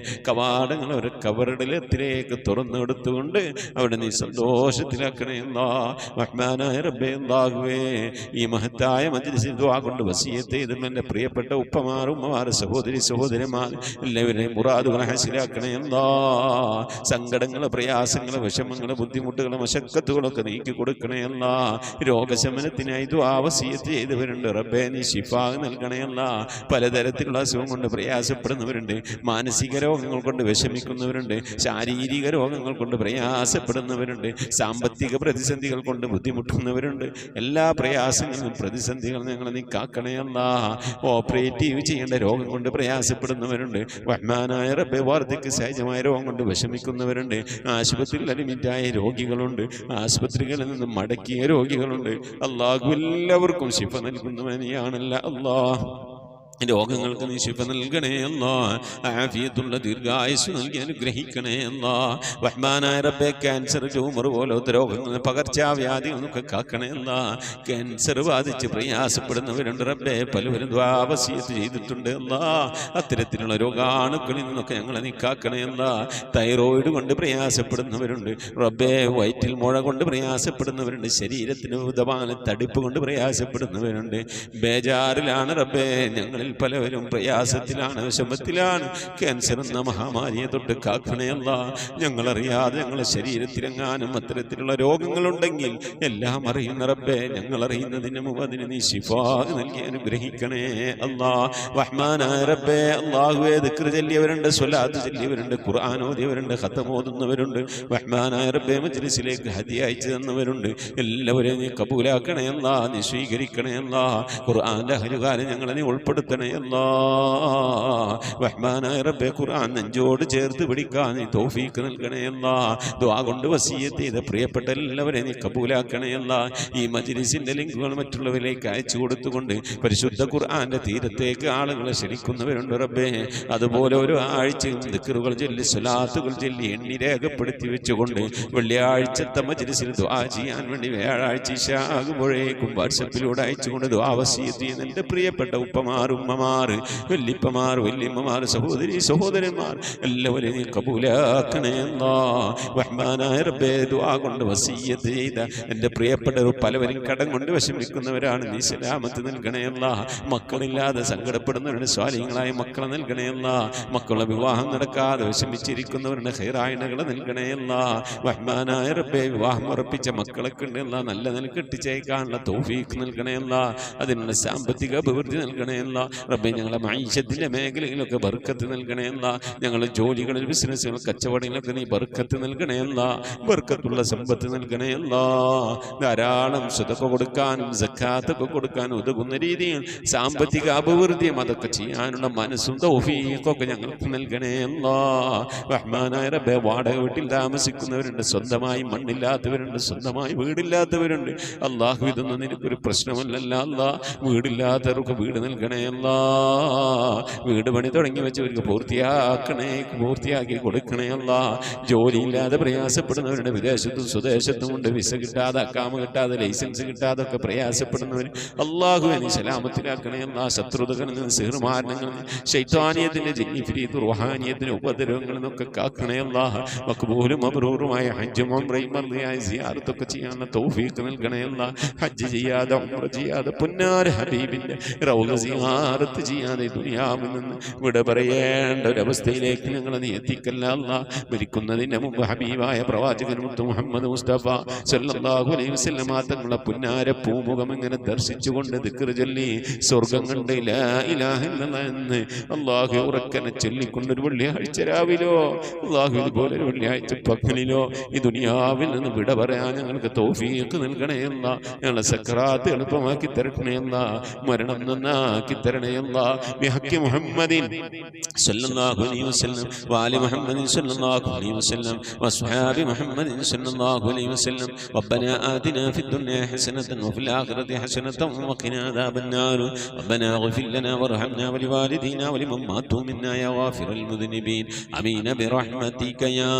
കവാടങ്ങൾ അവരുടെ കബറിടത്തിലേക്ക് തുറന്നു കൊടുത്തുകൊണ്ട് അവിടെ നീ സന്തോഷത്തിലാക്കണേ റഹ്മാനായ റബ്ബേ അല്ലാഹുവേ ഈ മഹത്തായ മജ്ലിസിൽ ദുആ കൊണ്ട് വസിയത്ത് ചെയ്തിട്ടുള്ള എൻ്റെ പ്രിയപ്പെട്ട ഉപ്പമാർ ഉമ്മമാർ സഹോദരി സഹോദരന്മാർ എല്ലാവരെയും മുറാദുകൾ ഹാസിലാക്കണേ സങ്കടങ്ങൾ പ്രയാസങ്ങൾ വിഷമങ്ങൾ ബുദ്ധിമുട്ടുകൾ മശക്കത്തുകളൊക്കെ നീക്കി കൊടുക്കണേ രോഗശമനത്തിനായി ദുആ വസിയത്ത് ചെയ്തവരുണ്ട് റബ്ബേ നീ ശിഫാ നൽകണേ പലതരത്തിലുള്ള അസുഖം കൊണ്ട് പ്രയാസപ്പെടുന്നവരുണ്ട് മാനസിക രോഗങ്ങൾ കൊണ്ട് വിഷമിക്കുന്നവരുണ്ട് ശാരീരിക രോഗങ്ങൾ കൊണ്ട് പ്രയാസപ്പെടുന്നവരുണ്ട് സാമ്പത്തിക പ്രതിസന്ധികൾ കൊണ്ട് ബുദ്ധിമുട്ടുന്നവരുണ്ട് എല്ലാ പ്രയാസങ്ങളും പ്രതിസന്ധികളും ഞങ്ങൾ നീ കാക്കണേ ഓപ്പറേറ്റീവ് ചെയ്യേണ്ട രോഗം കൊണ്ട് പ്രയാസപ്പെടുന്നവരുണ്ട് റഹ്മാനായ റബ്ബേ വാർദ്ധക്യ സഹജമായ രോഗം കൊണ്ട് വിഷമിക്കുന്നവരുണ്ട് ആശുപത്രിയിൽ അഡ്മിറ്റായ രോഗികളുണ്ട് ആശുപത്രികളിൽ നിന്ന് മടക്കിയ രോഗികളുണ്ട് അല്ലാഹു എല്ലാവർക്കും ശിഫ നൽകുന്നവനെയാണല്ല അല്ലാഹ് രോഗങ്ങൾക്ക് നീ ശിഫ നൽകണേ ആഫിയത്തുള്ള ദീർഘായുസ് നൽകി അനുഗ്രഹിക്കണേ റഹ്മാനായ റബ്ബേ ക്യാൻസർ ട്യൂമർ പോലത്തെ രോഗങ്ങൾ പകർച്ചവ്യാധികളൊക്കെ കാക്കണേ ക്യാൻസർ ബാധിച്ച് പ്രയാസപ്പെടുന്നവരുണ്ട് റബ്ബേ പലവരും വസിയത്ത് ചെയ്തിട്ടുണ്ട് അത്തരത്തിലുള്ള രോഗാണുക്കളിൽ നിന്നൊക്കെ ഞങ്ങളെ നീ കാക്കണേ തൈറോയിഡ് കൊണ്ട് പ്രയാസപ്പെടുന്നവരുണ്ട് റബ്ബേ വയറ്റിൽ മുഴ കൊണ്ട് പ്രയാസപ്പെടുന്നവരുണ്ട് ശരീരത്തിന് ഉദപാന തടിപ്പ് കൊണ്ട് പ്രയാസപ്പെടുന്നവരുണ്ട് ബേജാറിലാണ് റബ്ബേ ഞങ്ങളിൽ പലവരും പ്രയാസത്തിലാണ് വിഷമത്തിലാണ് ക്യാൻസർ എന്ന മഹാമാരിയെ തൊട്ട് കാക്കണേ ഞങ്ങളറിയാതെ ഞങ്ങളുടെ ശരീരത്തിലെങ്ങാനും അത്തരത്തിലുള്ള രോഗങ്ങളുണ്ടെങ്കിൽ എല്ലാം അറിയുന്ന റബ്ബേ ഞങ്ങൾ അറിയുന്നതിന് മുമ്പ് അതിന് നീ ശിഫാ നൽകി അനുഗ്രഹിക്കണേ റഹ്മാനായ റബ്ബേ അല്ലാഹുവേ ദിക്ർ ചൊല്ലിയവരുണ്ട് സ്വലാത്ത് ചൊല്ലിയവരുണ്ട് ഖുർആൻ ഓതിയവരുണ്ട് ഖതം ഓതുന്നവരുണ്ട് റഹ്മാനായ റബ്ബേ മജ്ലിസിലേക്ക് ഹദിയ അയച്ചു തന്നവരുണ്ട് എല്ലാവരെയും നീ കബൂലാക്കണേ നീ സ്വീകരിക്കണേ ഖുർആന്റെ അഹലുകാരെ ഞങ്ങളെ നീ ഉൾപ്പെടുത്തണേ റഹ്മാനായ റബ്ബേ ഖുർആൻ നെഞ്ചോട് ചേർത്ത് പിടിക്കാൻ നീ തൗഫീഖ് നൽകണേ ദുആ കൊണ്ട് വസിയത്ത് ചെയ്ത പ്രിയപ്പെട്ട എല്ലാവരെയും നീ കബൂലാക്കണേ ഈ മജ്ലിസിന്റെ ലിങ്കുകൾ മറ്റുള്ളവരിലേക്ക് അയച്ചു കൊടുത്തുകൊണ്ട് പരിശുദ്ധ ഖുർആന്റെ തീരത്തേക്ക് ആളുകളെ ക്ഷണിക്കുന്നവരുണ്ട് റബ്ബേ അതുപോലെ ഓരോ ആഴ്ചയും ദിക്റുകൾ ചൊല്ലി സ്വലാത്തുകൾ ചൊല്ലി എണ്ണി രേഖപ്പെടുത്തി വെച്ചുകൊണ്ട് വെള്ളിയാഴ്ചത്തെ മജ്ലിസിൽ ദുആ ചെയ്യാൻ വേണ്ടി വ്യാഴാഴ്ച ഇശാ ആകുമ്പോഴേക്കും വാട്സപ്പിലൂടെ അയച്ചുകൊണ്ട് ദുആ വസിയത്ത് ചെയ്യുന്ന എൻ്റെ പ്രിയപ്പെട്ട ഉപ്പമാർ ഉമ്മമാർ വല്ലിപ്പമാർ വല്യമ്മമാർ സഹോദരി സഹോദരന്മാർ എല്ലാവരെയും നീ കബൂലാക്കണേ റഹ്മാനായ റബ്ബേ ദുആ കൊണ്ട് വസിയത്ത് ചെയ്ത എൻ്റെ പ്രിയപ്പെട്ടവർ പലവരും കടം കൊണ്ട് വിഷമിക്കുന്നവരാണ് നീ സലാമത്ത് നൽകണേ മക്കളില്ലാതെ സങ്കടപ്പെടുന്നവരുടെ സ്വാലിഹ്യങ്ങളായ മക്കളെ നൽകണേ മക്കളുടെ വിവാഹം നടക്കാതെ വിഷമിച്ചിരിക്കുന്നവരുടെ ഖൈറായണകളെ നൽകണേ റഹ്മാനായ റബ്ബേ വിവാഹം ഉറപ്പിച്ച മക്കളൊക്കെ ഉണ്ട് നല്ല നിലക്ക് കെട്ടിച്ചേക്കാനുള്ള തൗഫീഖ് നൽകണേ അതിനുള്ള സാമ്പത്തിക അഭിവൃദ്ധി നൽകണേ റബ്ബേ ഞങ്ങളെ മഈശത്തിന്റെ മേഖലയിലൊക്കെ ബർക്കത്ത് നൽകണേ ഞങ്ങളുടെ ജോലികളിൽ ബിസിനസ്സുകൾ കച്ചവടങ്ങളിലൊക്കെ നീ ബർക്കത്ത് നൽകണേ ബർക്കത്തുള്ള സമ്പത്ത് നൽകണേ ധാരാളം സദഖ കൊടുക്കാനും സക്കാത്തൊക്കെ കൊടുക്കാനും ഉതകുന്ന രീതിയിൽ സാമ്പത്തിക അഭിവൃദ്ധിയും അതൊക്കെ ചെയ്യാനുള്ള മനസ്സും തൗഫീഖൊക്കെ ഞങ്ങൾക്ക് നൽകണേ റഹ്മാനായ റബ്ബേ വാടക വീട്ടിൽ താമസിക്കുന്നവരുണ്ട് സ്വന്തമായി മണ്ണില്ലാത്തവരുണ്ട് സ്വന്തമായി വീടില്ലാത്തവരുണ്ട് അല്ലാഹു ഇതൊന്നും നിനക്കൊരു പ്രശ്നമല്ലല്ല വീടില്ലാത്തവർക്ക് വീട് നൽകണേ വീട് പണി തുടങ്ങി വെച്ചവർക്ക് പൂർത്തിയാക്കി കൊടുക്കണേ ജോലിയില്ലാതെ പ്രയാസപ്പെടുന്നവരുടെ വിദേശത്തും സ്വദേശത്തും ഉണ്ട് വിസ കിട്ടാതെ അക്കാമ കിട്ടാതെ ലൈസൻസ് കിട്ടാതെ ഒക്കെ പ്രയാസപ്പെടുന്നവർ അല്ലാഹുവേ നീ സലാമത്തിലാക്കണേ ശത്രുതകളിൽ നിന്ന് സിഹ്റുമാരണങ്ങളിൽ നിന്ന് ശൈത്വാനിയത്തിന്റെ ജിന്നിഫിരീത്ത് റുഹാനിയത്തിന്റെ ഉപദ്രവങ്ങളിൽ നിന്നൊക്കെ കാക്കണേ മഖ്ബൂലും മബ്റൂറുമായ ഹജ്ജും ഉംറയും മർദിയായ സിയാറത്തൊക്കെ ചെയ്യാനുള്ള തൗഫീഖ് നൽകണേ ഹജ്ജ് ചെയ്യാതെ ഉംറ ചെയ്യാതെ പുന്നാര ഹബീബിന്റെ റൗള സിയാറത്ത് ചെയ്യാതെ ദുനിയാവിൽ നിന്ന് വിട പറയേണ്ട ഒരവസ്ഥയിലേക്ക് ഞങ്ങളെ നീ എത്തിക്കല്ല മരിക്കുന്നതിന് മുമ്പ് ഹബീബായ പ്രവാചകൻ മുത്ത് മുഹമ്മദ് മുസ്തഫ സല്ലല്ലാഹു അലൈഹി വസല്ലം തങ്ങളുടെ പുന്നാര പൂമുഖം ഇങ്ങനെ ദർശിച്ചുകൊണ്ട് ദിക്ർ ചൊല്ലി സ്വർഗം കണ്ട് ലാ ഇലാഹ ഇല്ലല്ലാഹ് എന്ന് അല്ലാഹു ഉറക്കനെ ചൊല്ലിക്കൊണ്ടൊരു വെള്ളിയാഴ്ച രാവിലോ അല്ലാഹു ഇതുപോലെ ഒരു വെള്ളിയാഴ്ച പകലിലോ ഈ ദുനിയാവിൽ നിന്ന് വിട പറയാൻ ഞങ്ങൾക്ക് തൗഫീഖ് നൽകണേ ഞങ്ങളെ സക്കറാത്ത് എളുപ്പമാക്കി തരണേ മരണം നന്നാക്കി തരണേ ബിഹഖി മുഹമ്മദിൻ സല്ലല്ലാഹു അലൈഹി വസല്ലം വാലി മുഹമ്മദിൻ സല്ലല്ലാഹു അലൈഹി വസല്ലം വസ്ഹാബി മുഹമ്മദിൻ സല്ലല്ലാഹു അലൈഹി വസല്ലം റബ്ബനാ ആതിനാ ഫിദ്ദുനിയ ഹസനതൻ വഫിൽ ആഖിറതി ഹസനതൻ വഖിനാ അദാബൻ നാർ റബ്ബനാ ഇഗ്ഫിർ ലനാ വർഹംനാ വലിവാലിദീനാ വലിമൻ മാതു മിന്നാ യാ ഗാഫിറൽ മുദ്നിബീൻ ആമീൻ ബിറഹ്മതിക യാ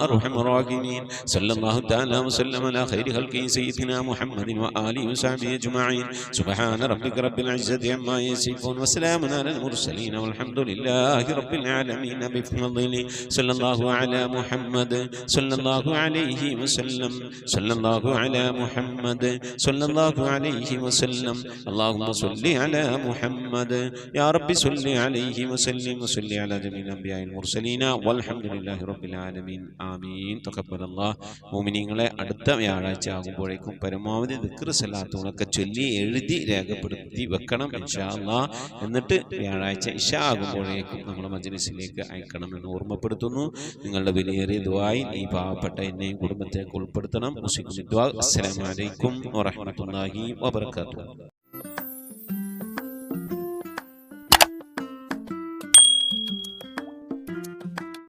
അർഹമർ റഹീമീൻ സല്ലല്ലാഹു തആല വസല്ലം അലാ ഖൈരി ഖൽഖി സയ്യിദിനാ മുഹമ്മദിൻ വആലിഹി വസഹബിഹി അജ്മഈൻ സുബ്ഹാന റബ്ബിക റബ്ബിൽ ഇസ്സതി അമ്മാ യസിഫൂൻ يصفون وسلام على المرسلين والحمد لله رب العالمين بفضله صلى الله على محمد صلى الله عليه وسلم صلى الله على محمد صلى الله عليه وسلم اللهم صل على محمد يا رب صل عليه وسلم وصل على جميع الأنبياء المرسلين والحمد لله رب العالمين آمين تقبل الله മുഅ്മിനീങ്ങളെ അടുത്ത വ്യാഴാഴ്ച ആകുമ്പോഴേക്കും പരമാവധി ദിക്ർ സലാത്തുകളൊക്കെ ചൊല്ലി എഴുതി രേഖപ്പെടുത്തി വെക്കണം ഇൻഷാ അല്ലാഹ്. എന്നിട്ട് വ്യാഴാഴ്ച ഇശാ ആകുമ്പോഴേക്കും നമ്മുടെ മജ്‌ലിസിലേക്ക് അയക്കണമെന്ന് ഓർമ്മപ്പെടുത്തുന്നു. നിങ്ങളുടെ വിലയേറിയ ദുആയിൽ ഈ പാവപ്പെട്ട എന്നെയും കുടുംബത്തെ ഉൾപ്പെടുത്തണം. അസ്സലാമു അലൈക്കും വറഹ്മത്തുള്ളാഹി വബറകാതുഹു.